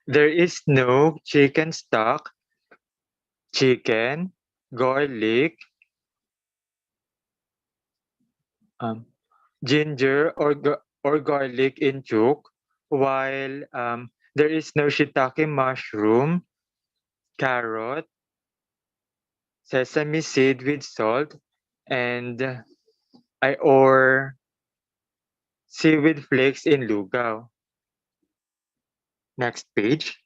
There is no chicken stock, chicken, garlic, ginger or garlic in juk, while there is no shiitake mushroom, carrot, sesame seed with salt, and or seaweed flakes in lugaw. Next page.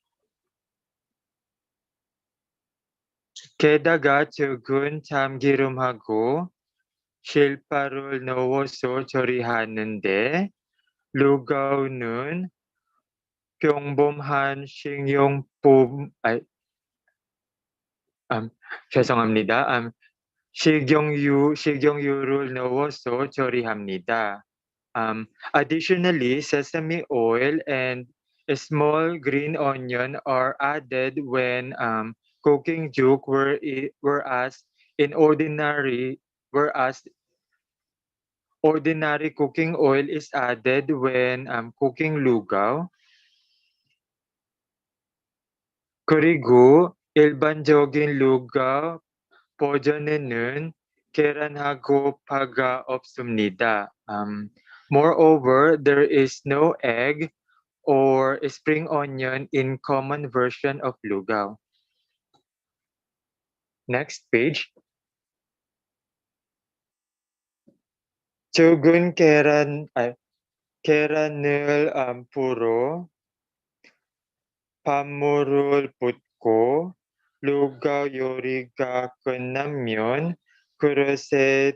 게다가 죽은 참기름하고 실파를 넣어서 조리하는데 루가우는 평범한 죄송합니다. 식용유를 넣어서 조리합니다. Additionally, sesame oil and a small green onion are added when cooking juk, whereas ordinary cooking oil is added when cooking lugaw. 그리고 일반적인 루가w 버전에는 계란하고 파가 없습니다. Moreover, there is no egg or spring onion in common version of lugaw. Next page. 죽은 계란을 풀어 밥물을 붓고 루가w 요리가 끝나면 그릇에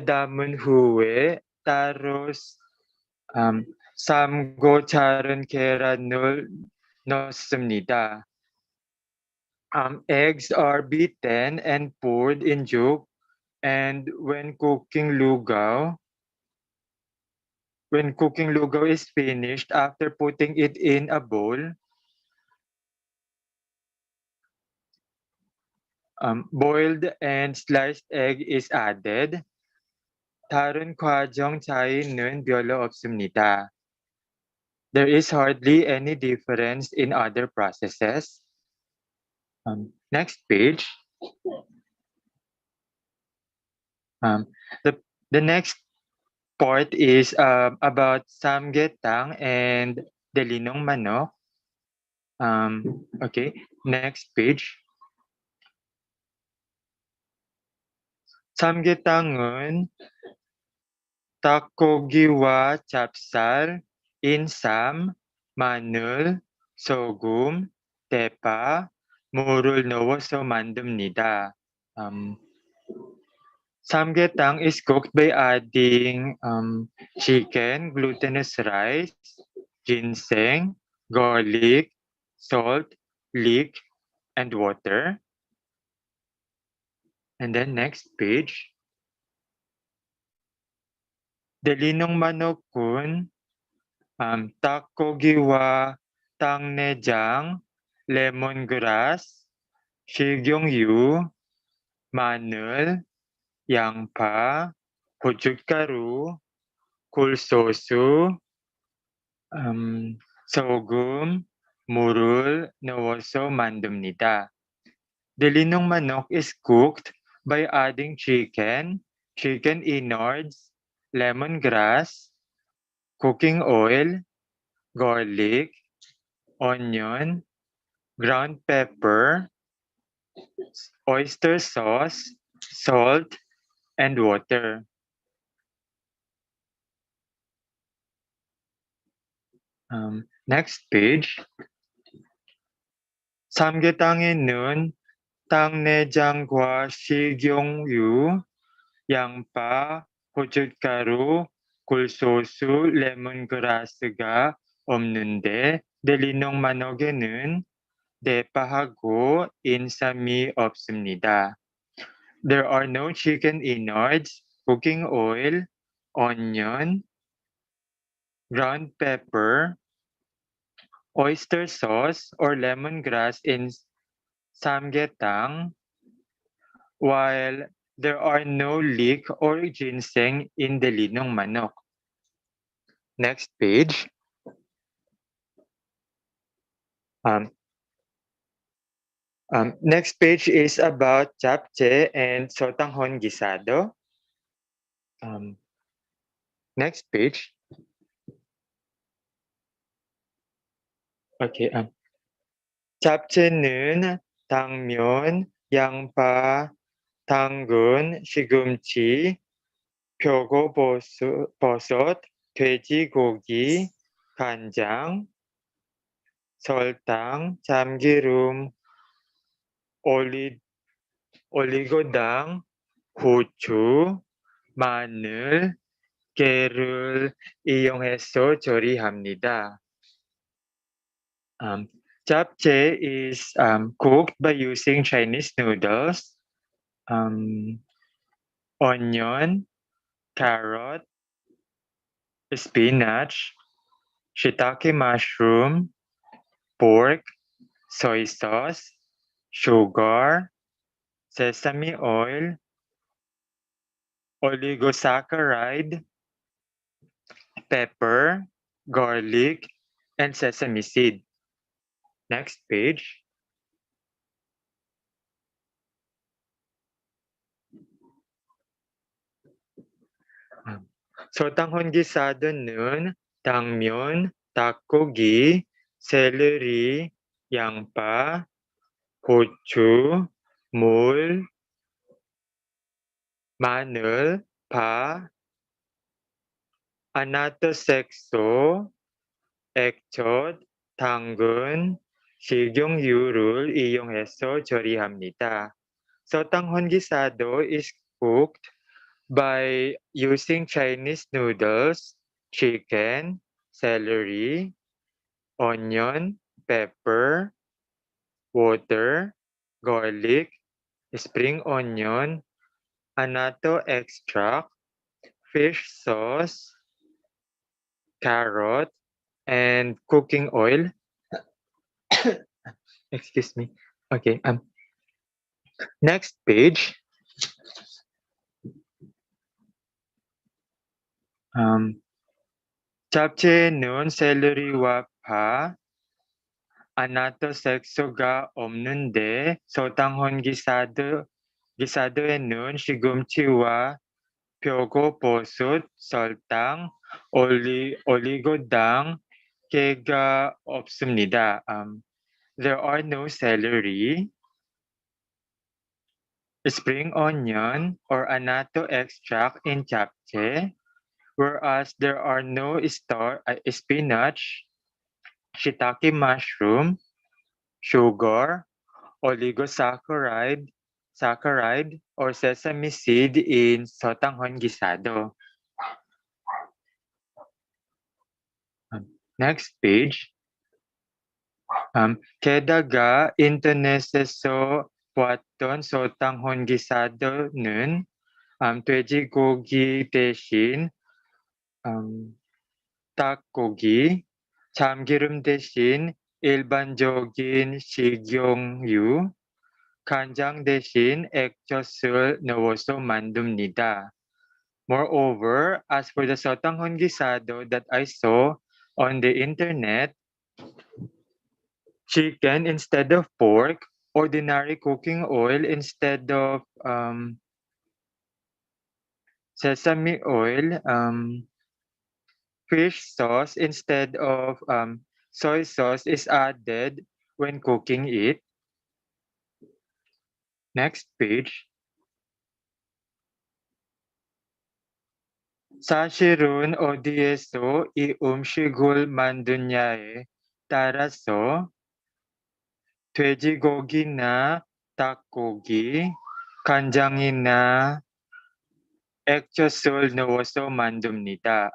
담은 후에 따로 삶고 자른 계란을 넣습니다. Eggs are beaten and poured in juk, and when cooking lugaw is finished, after putting it in a bowl, boiled and sliced egg is added. 다른 과정 차이는 별로 없습니다. There is hardly any difference in other processes. Next page. The next part is about samgyetang and delinong manok. Okay, next page. samgyetang은 닭고기와 찹쌀, 인삼, 마늘, 소금, 대파, 물을 넣어서 만듭니다. Samgyetang is cooked by adding chicken, glutinous rice, ginseng, garlic, salt, leek, and water. And then next page. Delinong manokun, 닭고기와 당내장, lemongrass, 식용유, 마늘, 양파, 고춧가루, 굴소스, 소금, 물을 넣어서 만듭니다. The linong manok is cooked by adding chicken innards, lemongrass, cooking oil, garlic, onion, ground pepper, oyster sauce, salt, and water. Next page. 삼계탕에는 당내장과 식용유, 양파, 고춧가루, 굴소스, 레몬그라스가 없는데 델리농 만옥에는 대파하고 인삼이 없습니다. There are no chicken innards, cooking oil, onion, ground pepper, oyster sauce, or lemongrass in samgyetang, while there are no leek or ginseng in the linong manok. Next page. Next page is about japchae and sotanghon gisado. Next page. Okay. 잡채는 당면, 양파, 당근, 시금치, 표고버섯, 돼지고기, 간장, 설탕, 참기름, 올리고당, 후추, 마늘, 깨를 이용해서 조리합니다. Japchae is cooked by using Chinese noodles, onion, carrot, spinach, shiitake mushroom, pork, soy sauce, sugar, sesame oil, oligosaccharide, pepper, garlic, and sesame seed. Next page. 소탕혼 기사도는 당면, 닭고기, 샐러리, 양파, 고추, 물, 마늘, 파, 아나토색소, 액젓, 당근, 식용유를 이용해서 조리합니다. 소탕혼 gisado is cooked by using Chinese noodles, chicken, celery, onion, pepper, water, garlic, spring onion, annatto extract, fish sauce, carrot, and cooking oil. Excuse me. Okay. Next page. 잡채는 샐러리와 파, 아나토색소가 없는데 소탕혼 기사도에는 시금치와 표고버섯, 설탕, 올리고당, 깨가 없습니다. There are no celery, spring onion, or annatto extract in japchae, whereas there are no spinach, shiitake mushroom, sugar, oligosaccharide, or sesame seed in sotanghon gisado. Next page. 게다가 인터넷에서 보았던 소탕혼 기사도는 돼지고기 대신 닭고기, 참기름 대신 일반적인 식용유, 간장 대신 액젓을 넣어서 만듭니다. Moreover, as for the sotanghon gisado that I saw on the internet, chicken instead of pork, ordinary cooking oil instead of sesame oil, fish sauce instead of soy sauce is added when cooking it. Next page. 사실은 어디에서 이 음식을 만드냐에 따라서 돼지고기나 닭고기, 간장이나 액젓을 넣어서 만듭니다.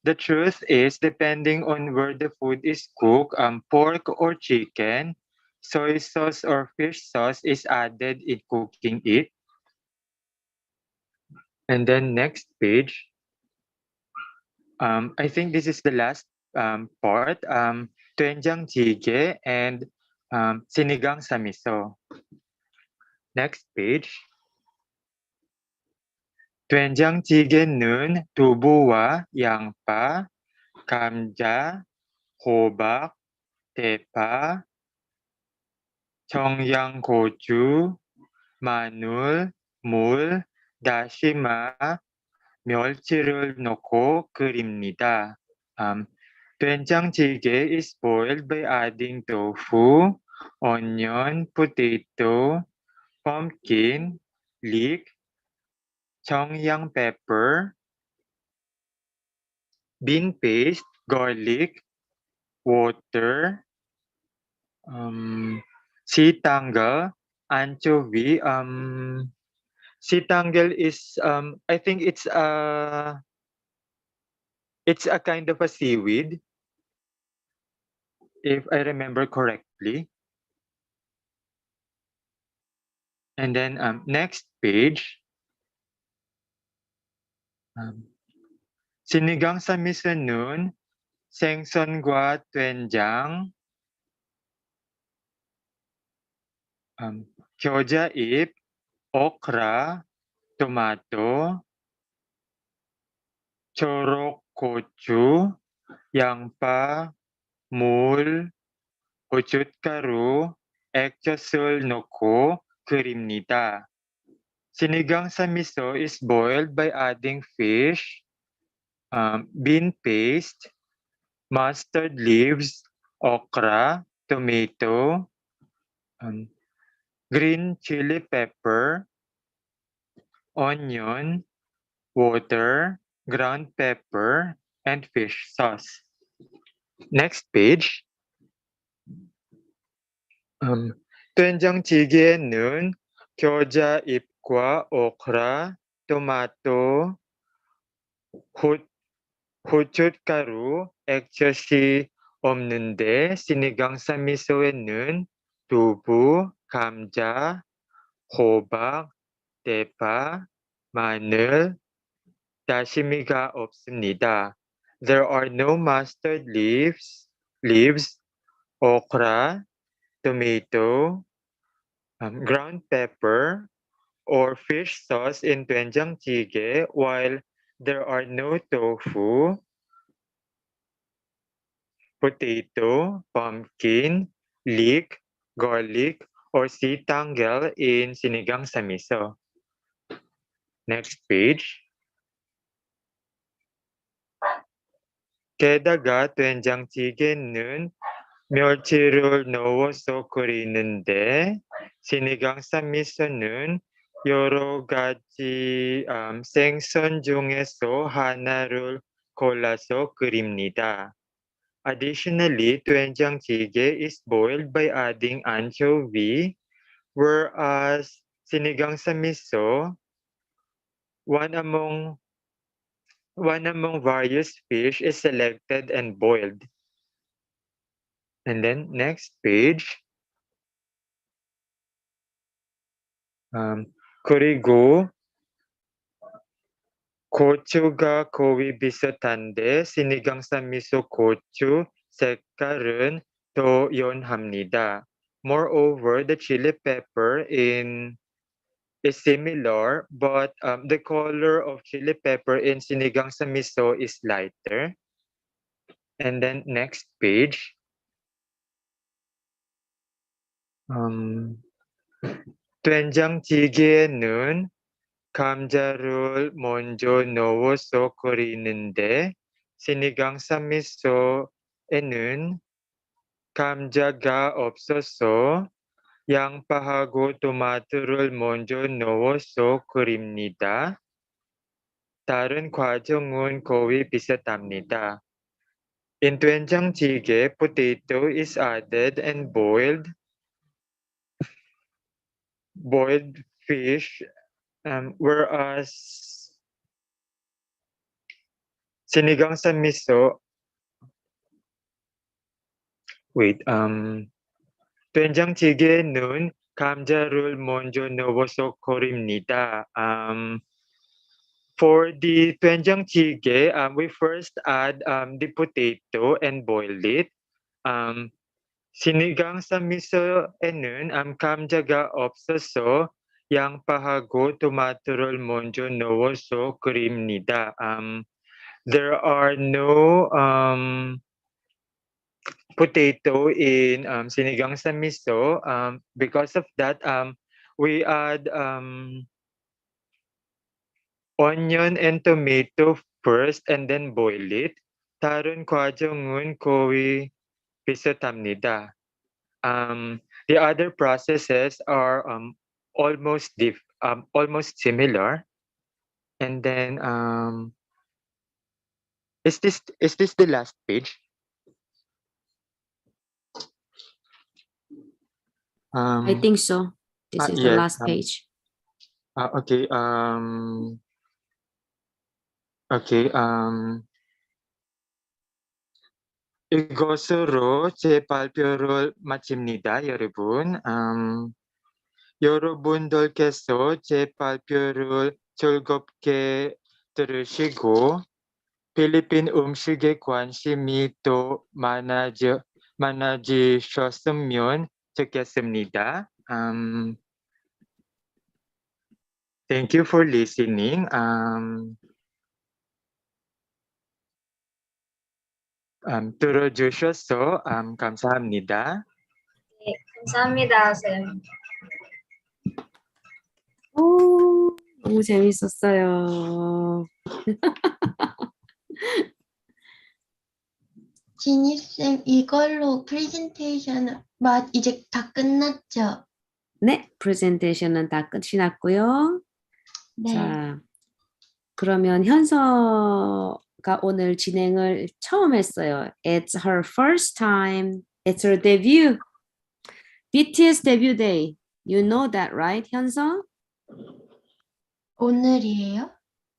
The truth is, depending on where the food is cooked, pork or chicken, soy sauce or fish sauce is added in cooking it. And then next page. I think this is the last part. 된장찌개 and sinigang sa miso. Next page. 된장찌개는 두부와 양파, 감자, 호박, 대파, 청양고추, 마늘, 물, 다시마, 멸치를 넣고 끓입니다. 된장찌개 is boiled by adding tofu, onion, potato, pumpkin, leek, 청양 pepper, bean paste, garlic, water, sitanggal, anchovy. Sitanggal is I think it's a kind of a seaweed, if I remember correctly. And then next page. Sinigang sa miso는 생선과 된장, 겨자잎, okra, tomato, 초록고추, 양파, 물, 고춧가루, 액젓을 넣고 끓입니다. Sinigang sa miso is boiled by adding fish, bean paste, mustard leaves, okra, tomato, green chili pepper, onion, water, ground pepper, and fish sauce. Next page. 된장찌개는 겨자잎과 okra, tomato, 고춧가루, 액젓이 없는데 sinigang sa miso에는 두부, 감자, 호박, 대파, 마늘, 다시미가 없습니다. There are no mustard leaves, okra, tomato, ground pepper, or fish sauce in 된장찌개, while there are no tofu, potato, pumpkin, leek, garlic, or sitanggal in sinigang sa miso. Next page. 게다가 된장찌개는 멸치를 넣어서 끓이는데 sinigang sa miso는 여러 가지 생선 중에서 하나를 골라서 끓입니다. Additionally, 된장찌개 is boiled by adding anchovy, whereas sinigang sa miso, one among various fish is selected and boiled. And then next page. 그리고 고추가 거의 비슷한데 sinigang sa miso 고추 색깔은 더 연합니다. Moreover, the chili pepper in is similar, but the color of chili pepper in sinigang sa miso is lighter. And then next page. 된장찌개에는 감자를 먼저 넣어서 끓이는데 sinigang sa miso에는 감자가 없어서 양파하고 토마토를 먼저 넣어서 끓입니다. 다른 과정은 거의 비슷합니다. In 된장찌개, potato is added and boiled fish, whereas sinigang sa miso, 된장찌개는 감자를 먼저 넣어서 끓입니다. For the 된장찌개, we first add the potato and boil it. Sinigang sa miso에는 감자가 없어서 양파하고 토마토를 먼저 넣어서 끓입니다. There are no potato in sinigang sa miso. Because of that, we add onion and tomato first and then boil it. 다른 과정은 거의 비슷합니다. The other processes are almost similar. And then is this the last page? I think so. This is the yes, last page. Okay. Okay. 이것으로 제 발표를 마칩니다, 여러분. 여러분들께서 제 발표를 즐겁게 들으시고 필리핀 음식에 관심이 더 많아지셨으면 좋겠습니다. Thank you for listening. 들어주셔서 감사합니다. 네, 감사합니다, 쌤. 오, 너무 재밌었어요. 지니쌤, 이걸로 프레젠테이션 이제 다 끝났죠? 네, 프레젠테이션은 다 끝이 났고요. 네. 자, 그러면 현서가 오늘 진행을 처음 했어요. It's her first time. It's her debut. BTS debut day. You know that, right, 현서? 오늘이에요?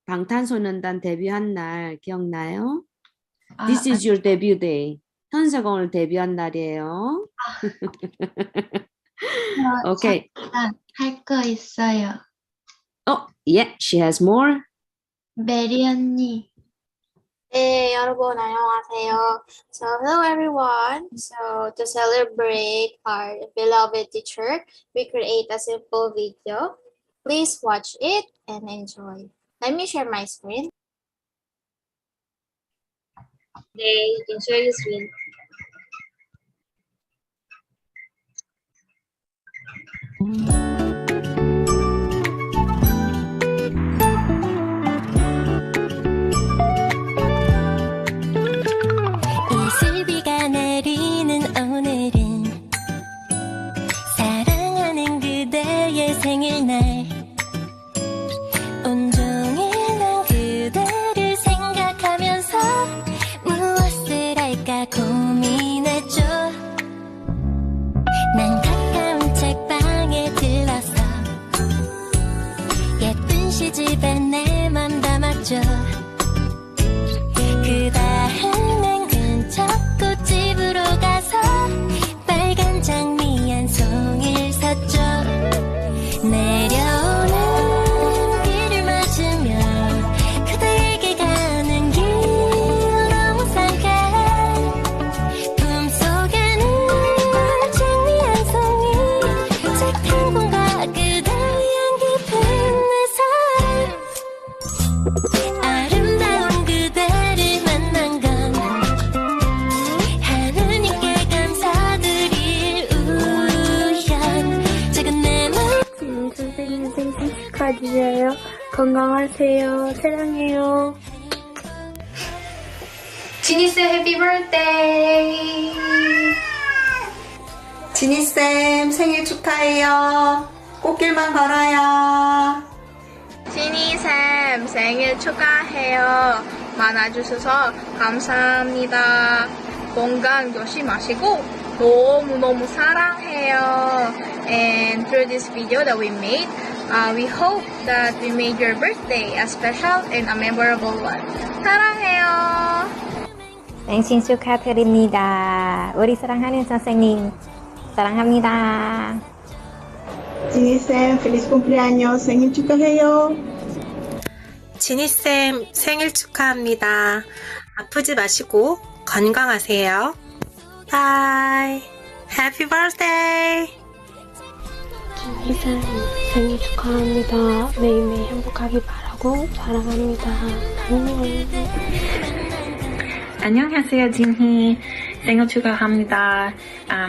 방탄소년단 데뷔한 날 기억나요? This is your debut day. 현서가 오늘 데뷔한 날이에요. Okay. 할 거 있어요. Oh, yeah, she has more. 메리 언니. 네, 여러분 안녕하세요. So hello everyone. So to celebrate our beloved teacher, we create a simple video. Please watch it and enjoy. Let me share my screen. Okay, you can share your screen. 이슬비가 내리는 오늘은 사랑하는 그대의 생일날 온종일 난 그대를 생각하면서 무엇을 할까 고민했죠. 난 가까운 책방에 들러서 예쁜 시집에 내 맘 담았죠. 그 다음엔 근처 꽃집으로 가서 빨간 장미 한 송이를 샀죠. 내려오는 비를 맞으며 그대에게 가는 길 너무 상쾌해. 품속에는 장미 한 송이 책 한 권과 그대의 향기 축하드려요. 건강하세요. 사랑해요. 지니쌤 해피 birthday. 지니쌤 생일 축하해요. 꽃길만 걸어요. 지니쌤 생일 축하해요. 만나주셔서 감사합니다. 건강 조심하시고 너무너무 사랑해요. And through this video that we made, we hope that we made your birthday a special and a memorable one. 사랑해요. 생신 축하드립니다. 우리 사랑하는 선생님 사랑합니다. 지니쌤 feliz cumpleaños. 생일 축하해요. 지니쌤 생일 축하합니다. 아프지 마시고 건강하세요. 바이. 해피 버스데이. 지니쌤 생일 축하합니다. 매일매일 행복하길 바라고 사랑합니다. 안녕. 안녕하세요, 진희. 생일 축하합니다.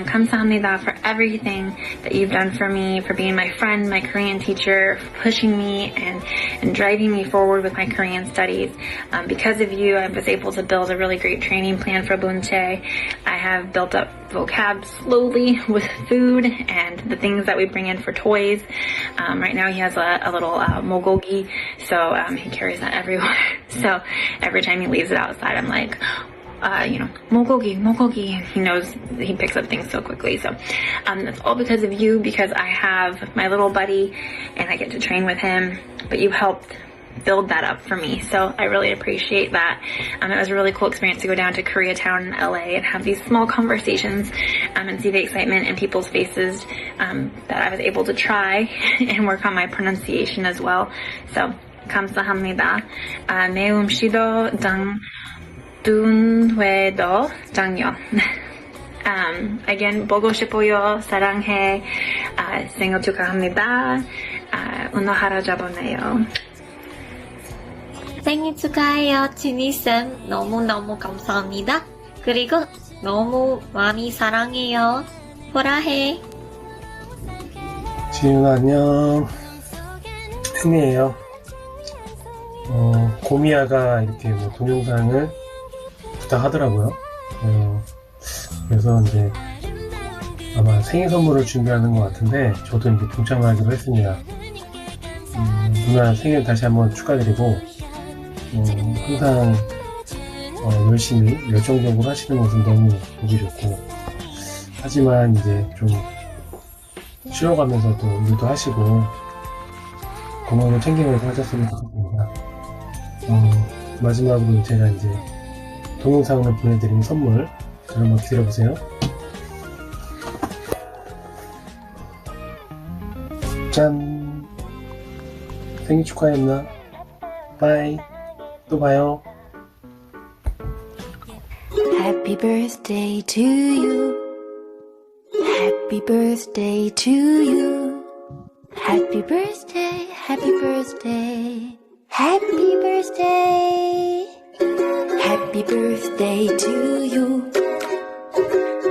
감사합니다 for everything that you've done for me, for being my friend, my Korean teacher, for pushing me and driving me forward with my Korean studies. Because of you, I was able to build a really great training plan for Bunche. I have built up vocab slowly with food and the things that we bring in for toys. Right now he has a little mogogi, so he carries that everywhere. So every time he leaves it outside, I'm like, mogogi. He knows, he picks up things so quickly. So that's all because of you, because I have my little buddy and I get to train with him, but you helped build that up for me. So I really appreciate that. It was a really cool experience to go down to Koreatown in LA and have these small conversations and see the excitement in people's faces that I was able to try and work on my pronunciation as well. So 감사합니다. 매움 시도 둔회도 장요. Again, 보고 싶어요. 사랑해. 생일 축하합니다. 오늘 하루 잡아내요. 생일 축하해요, 지니쌤. 너무너무 감사합니다. 그리고 너무 많이 사랑해요. 보라해. 지윤아 안녕. 팬이에요. 고미야가 이렇게 뭐 동영상을 부탁하더라고요. 그래서 이제 아마 생일 선물을 준비하는 것 같은데 저도 이제 동참을 하기로 했습니다. 누나 생일 다시 한번 축하드리고 항상 열심히 열정적으로 하시는 모습 너무 보기 좋고, 하지만 이제 좀 쉬어가면서도 일도 하시고 건강을 챙기면서 하셨으면 좋겠습니다. 마지막으로 제가 이제 동영상으로 보내드린 선물 한번 기다려보세요. 짠! 생일 축하했나? 바이! 또 봐요. Happy birthday to you. Happy birthday to you. Happy birthday, happy birthday. Happy birthday. Happy birthday to you.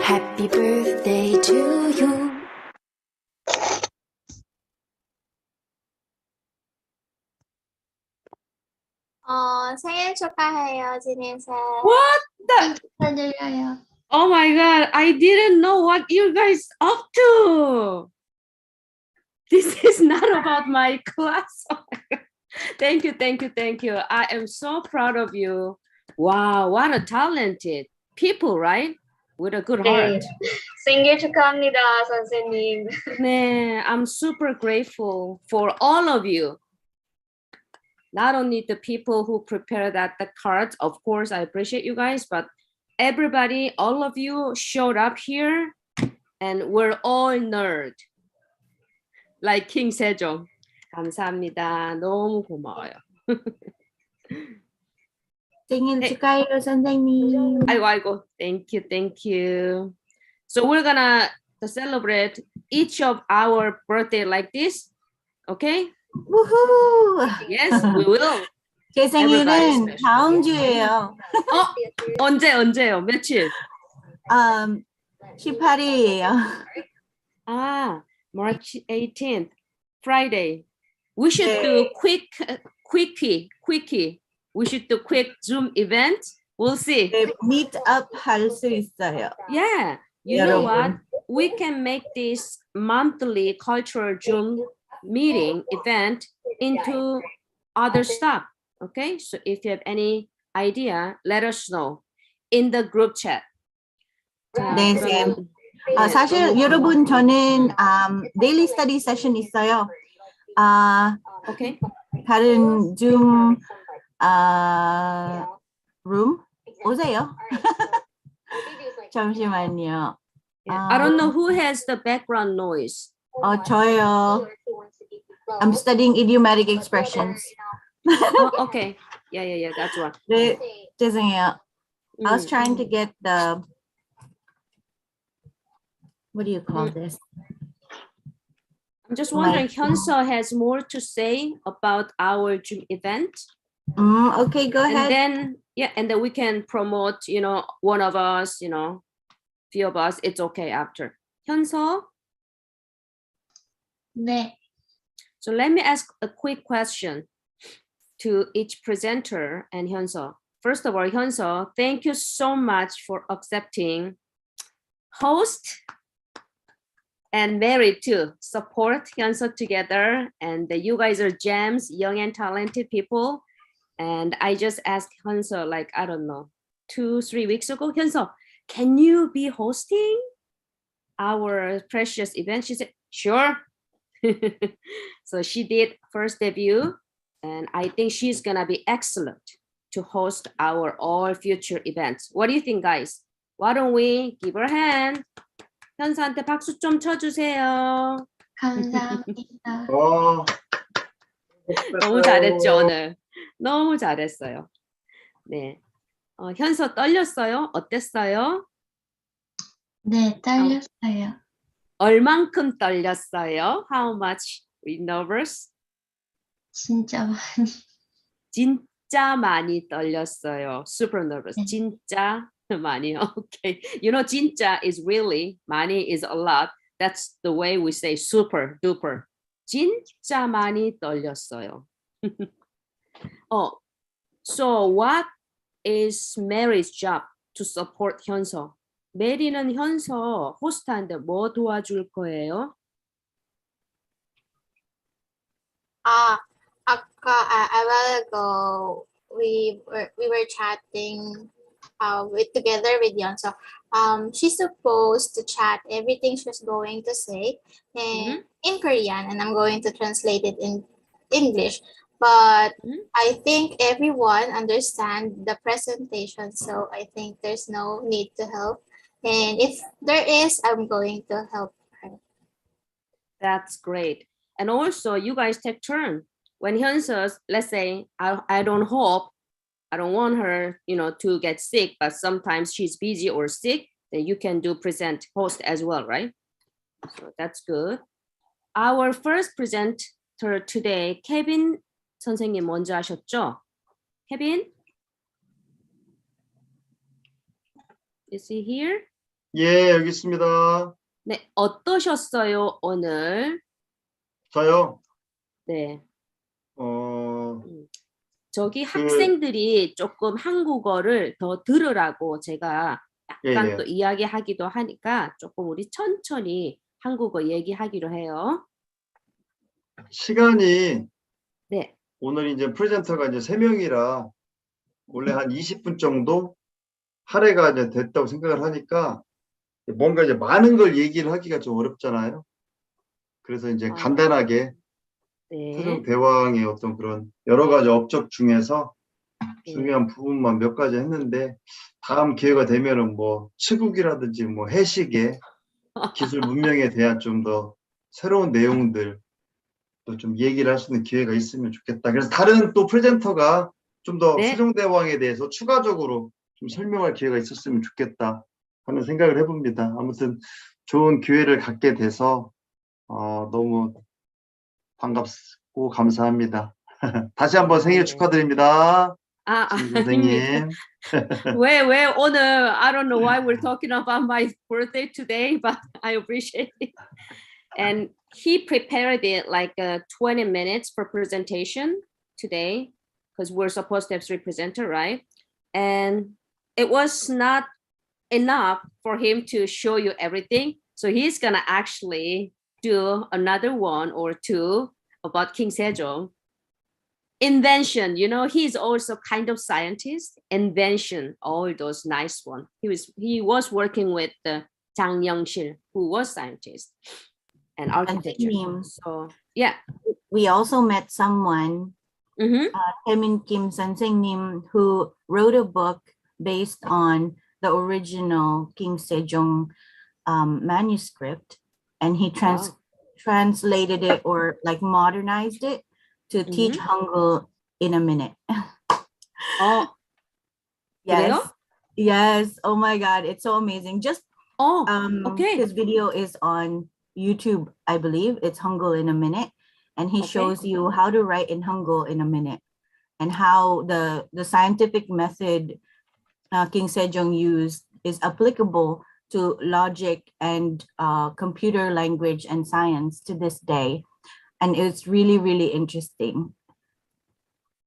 Happy birthday to you. 생일 축하해요, 지니쌤. What the? 축하드려요. Oh my god, I didn't know what you guys up to. This is not about my class. Oh my god. Thank you, thank you, thank you. I am so proud of you. Wow, what a talented people, right? With a good heart. 생일 축하합니다, 선생님. 네, I'm super grateful for all of you. Not only the people who prepared the cards, of course, I appreciate you guys, but everybody, all of you showed up here and we're all nerd. Like King Sejong. 감사합니다. 너무 고마워요. 생일 축하해요, 선생님. 아이고. Thank you, thank you. So we're gonna celebrate each of our birthday like this. Okay? 우후! Yes, we will. 제 Everybody 생일은 special. 다음 주예요. 언제요? 며칠? 18일이에요. March 18th, Friday. We should do quickie. We should do quick Zoom event. We'll see. 네, meetup 할 수 있어요. Yeah, you know what? 여러분. We can make this monthly cultural Zoom meeting event into other stuff. Okay, so if you have any idea, let us know in the group chat. 자, 네, 그러면- 쌤. 사실 여러분 저는 데일리 스터디 세션 있어요. Okay. 다른 줌 룸 오세요. 잠시만요. I don't know who has the background noise. 저요. I'm studying idiomatic expressions. Okay. Yeah, that's one. 네, 죄송해요. I was trying to get the, what do you call this? I'm just wondering, Hyunso has more to say about our Zoom event. Okay, go ahead. And then we can promote, one of us, few of us. It's okay after. Hyunso? 네. So let me ask a quick question to each presenter and Hyunso. First of all, Hyunso, thank you so much for accepting host and Mary to support Hyunso together. And you guys are gems, young and talented people. And I just asked Hyunso, like, I don't know, 2-3 weeks ago, Hyunso, can you be hosting our precious event? She said, sure. So she did first debut, and I think she's gonna be excellent to host our all future events. What do you think, guys? Why don't we give her a hand? 현서한테 박수 좀 쳐주세요. 감사합니다. 너무 잘했죠, 오늘. 너무 잘했어요. 네. 현서 떨렸어요? 어땠어요? 네, 떨렸어요. 얼만큼 떨렸어요? How much were you nervous? 진짜 많이. 진짜 많이 떨렸어요. Super nervous. 진짜 많이요. Okay. 진짜 is really, 많이 is a lot. That's the way we say super duper. 진짜 많이 떨렸어요. So what is Mary's job to support 현서? 메리는 현서 호스트한테 뭐 도와줄 거예요? A while ago, we were chatting together with Yeonso. She's supposed to chat everything she's going to say in Korean, and I'm going to translate it in English. But I think everyone understands the presentation, so I think there's no need to help. And if there is, I'm going to help her. That's great. And also, you guys take turn. When Hyunso, let's say, I don't want her, to get sick, but sometimes she's busy or sick, then you can do present host as well, right? So that's good. Our first presenter today, Kevin 선생님 먼저 하셨죠? Kevin? Is he here? 예, 여기 있습니다. 네, 어떠셨어요, 오늘? 저요? 네. 저기 학생들이 조금 한국어를 더 들으라고 제가 약간 또 이야기하기도 하니까 조금 우리 천천히 한국어 얘기하기로 해요. 시간이 네. 오늘 이제 프레젠터가 이제 3명이라 원래 한 20분 정도 할애가 이제 됐다고 생각을 하니까 뭔가 이제 많은 걸 얘기를 하기가 좀 어렵잖아요. 그래서 이제 간단하게 세종 대왕의 어떤 그런 여러 가지 업적 중에서 중요한 부분만 몇 가지 했는데 다음 기회가 되면은 뭐 치국이라든지 뭐 해식의 기술 문명에 대한 좀 더 새로운 내용들 또 좀 얘기를 할 수 있는 기회가 있으면 좋겠다. 그래서 다른 또 프레젠터가 좀 더 세종대왕에 대해서 추가적으로 좀 설명할 기회가 있었으면 좋겠다 하는 생각을 해봅니다. 아무튼 좋은 기회를 갖게 돼서 너무 반갑고 감사합니다. 다시 한번 생일 축하드립니다. 선생님. 왜 오늘 I don't know why we're talking about my birthday today, but I appreciate it. And he prepared it like 20 minutes for presentation today, because we're supposed to have 3 presenters, right? And it was not enough for him to show you everything. So he's gonna actually do another 1 or 2 about King Sejong. Invention, you know, he's also kind of scientist. Invention, all those nice one. He was working with Jang Young-sil, who was scientist and architecture. So yeah, we also met someone, Taemin Kim Sansengnim, who wrote a book based on the original King Sejong manuscript, and he translated it or like modernized it to teach Hangul in a minute. Oh, yes, yes. Oh my God, it's so amazing. Just okay. His video is on YouTube, I believe. It's Hangul in a minute, and he shows you how to write in Hangul in a minute, and how the scientific method King Sejong used is applicable to logic and computer language and science to this day. And it's really, really interesting.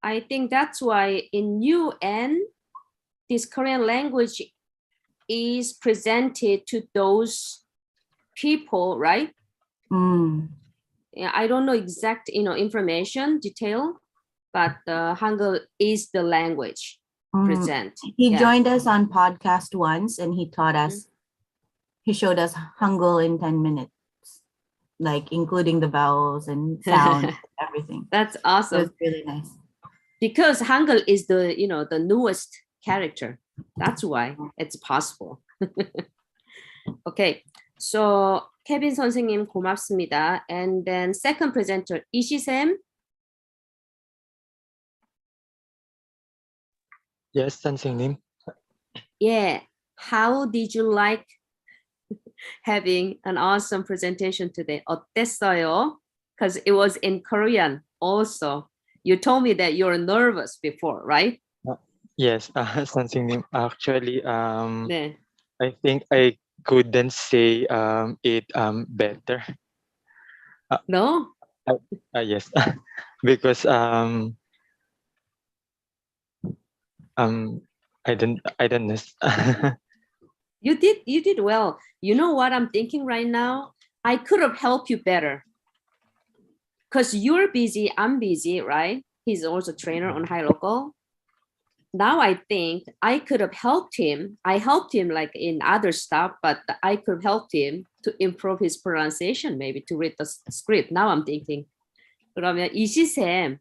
I think that's why in UN, this Korean language is presented to those people, right? Yeah, I don't know exact, information, detail, but Hangul is the language present. He joined us on podcast once, and he taught us, he showed us Hangul in 10 minutes, like including the vowels and sound, everything. That's awesome. It was really nice. Because Hangul is the, the newest character. That's why it's possible. Okay, so 케빈 선생님 고맙습니다. And then second presenter, 이시샘. Yes, 선생님. Yeah, how did you like having an awesome presentation today? 어땠어요? Because it was in Korean also. You told me that you're nervous before, right? Yes, 선생님. Actually, 네. I think I couldn't say it better. No? Yes, because I don't know. You did well. You know what I'm thinking right now? I could have helped you better. Because you're busy, I'm busy, right? He's also a trainer on High Local. Now I think I could have helped him. I helped him like in other stuff, but I could have helped him to improve his pronunciation, maybe to read the script. Now I'm thinking. 그러면 이시샘,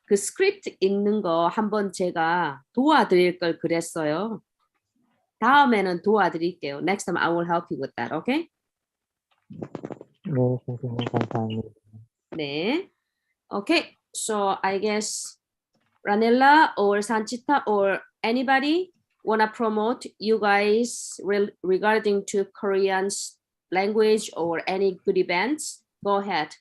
그 스크립트 읽는 거 한번 제가 도와드릴 걸 그랬어요. 다음에는 도와드릴게요. Next time I will help you with that, okay? 네, 선생님 감사합니다. 네. Okay, so I guess Ranella or Sanchita or anybody wanna promote you guys regarding to Korean language or any good events? Go ahead.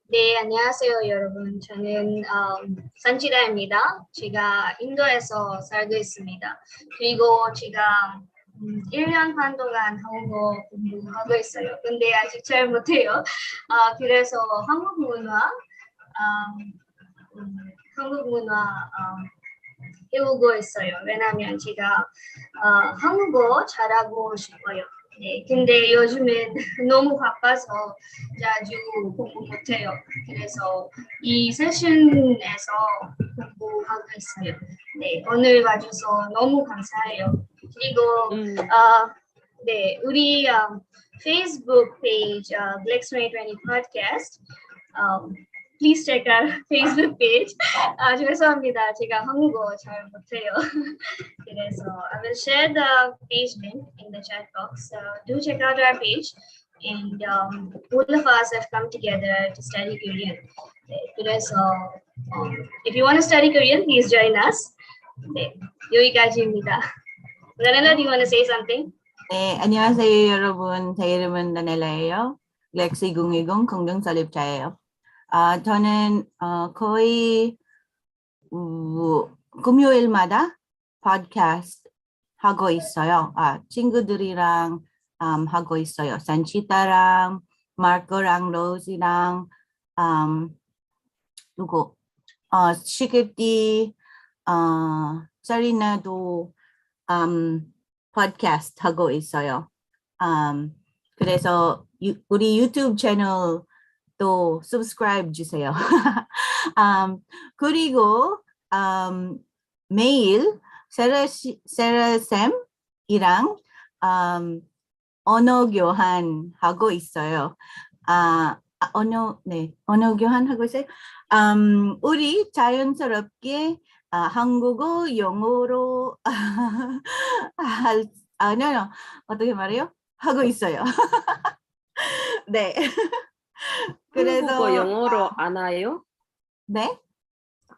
네, 안녕하세요, 여러분. 저는 산치다입니다. 제가 인도에서 살고 있습니다. 그리고 제가 1년 반 동안 한국어 공부하고 있어요. 근데 아직 잘 못해요. 그래서 한국 문화 배우고 있어요. 왜냐하면 제가 한국어 잘하고 싶어요. 네, 근데 요즘엔 너무 바빠서 자주 공부 못해요. 그래서 이 세션에서 공부하고 있어요. 네, 오늘 와줘서 너무 감사해요. 그리고 네, 우리 Facebook page, GLExKC podcast. Please check our Facebook page. 죄송합니다. 제가 한국어 잘 못해요. 그래서 I will share the page link in the chat box. So do check out our page. And all of us have come together to study Korean. 그래서 if you want to study Korean, please join us. 네, 여기까지입니다. Ranella, do you want to say something? 네, 안녕하세요 여러분. 제 이름은 라넬라예요. GLExKC Korean 공동설립자예요. 저는 거의 금요일마다 팟캐스트 하고 있어요. 친구들이랑 하고 있어요. 산치타랑 마크랑 로즈랑 누구 시그디 사리나도 팟캐스트 하고 있어요. 그래서 우리 유튜브 채널도 subscribe 주세요. 그리고 매일 세라쌤이랑 언어 교환 하고 있어요. 언어 교환 하고 있어요. 우리 자연스럽게 한국어, 영어로 어떻게 말해요? 하고 있어요. 네. 그래서 한국어, 영어로 아나요? 네.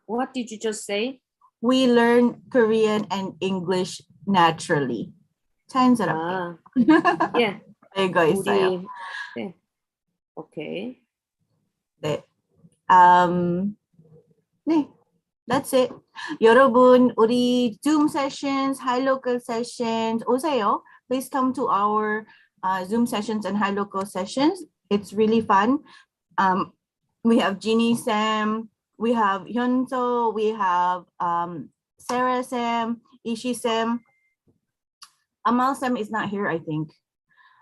What did you just say? We learn Korean and English naturally. 자연스럽게. 예. 이거 있어요. 네. 오케이. 네. 네. That's it. 여러분, 우리 Zoom sessions, High Local sessions 오세요. Please come to our Zoom sessions and High Local sessions. It's really fun. We have Jeannie Sam, we have Hyunso, we have Sarah Sam, Ishi Sam. Amal Sam is not here, I think,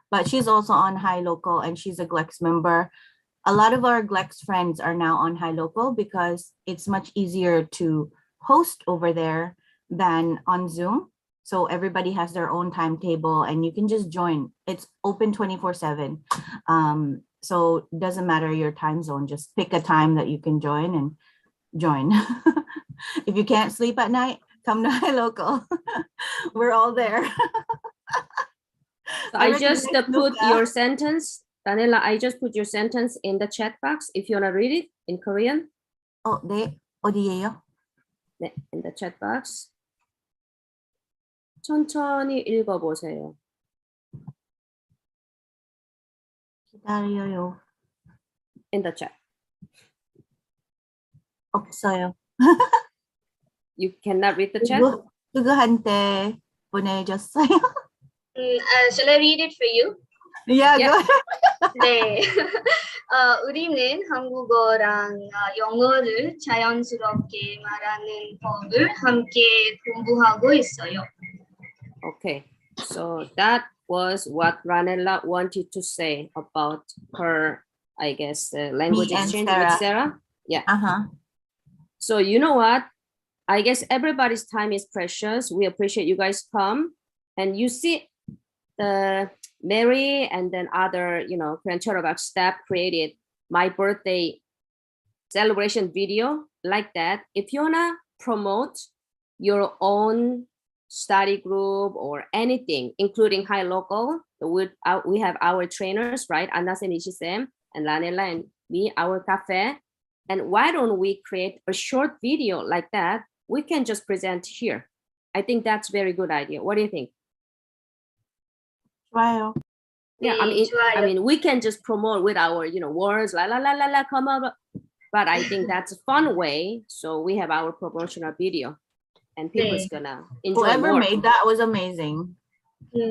but she's also on High Local and she's a GLEx member. A lot of our GLEx friends are now on High Local because it's much easier to host over there than on Zoom. So everybody has their own timetable and you can just join. It's open 24/7. So it doesn't matter your time zone, just pick a time that you can join and join. If you can't sleep at night, come to High Local. We're all there. So I just put your sentence, Daniela, I just put your sentence in the chat box if you want to read it in Korean. 네. 어디예요? 네, in the chat box. 천천히 읽어보세요. 기다려요. In the chat. 없어요. You cannot read the chat? 누구한테 보내줬어요? Shall I read it for you? Yeah, Yeah. go ahead. 네. 우리는 한국어랑 영어를 자연스럽게 말하는 법을 함께 공부하고 있어요. Okay, so that was what Ranella wanted to say about her, I guess, language Me and exchange Sarah. with Sarah. Yeah. Uh-huh. So you know what? I guess everybody's time is precious. We appreciate you guys come. And you see the Mary and then other, Korean Choreograph staff created my birthday celebration video like that. If you wanna promote your own study group or anything, including High Local, we have our trainers, right? Andas and Ishi-sem and Lanela and me, our cafe. And why don't we create a short video like that? We can just present here. I think that's a very good idea. What do you think? 좋아요. Yeah, I mean, we can just promote with our, words, la la la la la, come on. But I think that's a fun way. So we have our promotional video, and people's gonna enjoy Whoever more. made that was amazing.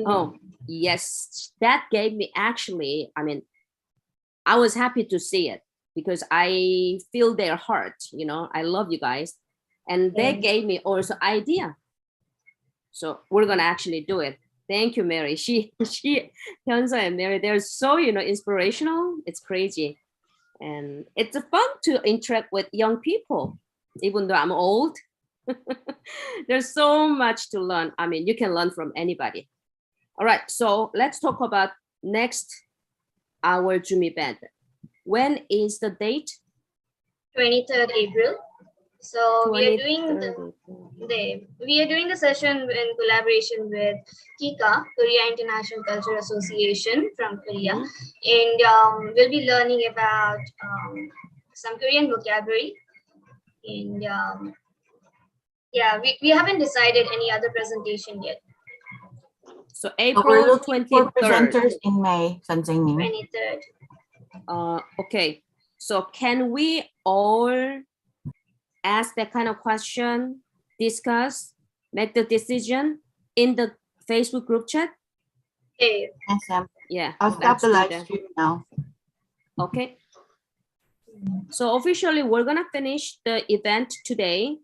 Oh yes, that gave me actually. I mean, I was happy to see it because I feel their heart. I love you guys, and they gave me also idea. So we're gonna actually do it. Thank you, Mary. Hyunso and Mary, they're so, inspirational. It's crazy. And it's fun to interact with young people, even though I'm old. There's so much to learn. I mean, you can learn from anybody. All right, so let's talk about next, our Zoom event. When is the date? 23rd April. So we are 23rd doing the session in collaboration with KIKA, Korea International Culture Association from Korea, and we'll be learning about some Korean vocabulary. And yeah, we haven't decided any other presentation yet. So We're April looking for 23rd. presenters in May, 선생님. 23rd. Okay, so can we all ask that kind of question, discuss, make the decision in the Facebook group chat? Okay. Yes, Sam. Yeah, I'll stop let's the do live that. stream now. Okay. So officially, we're gonna finish the event today.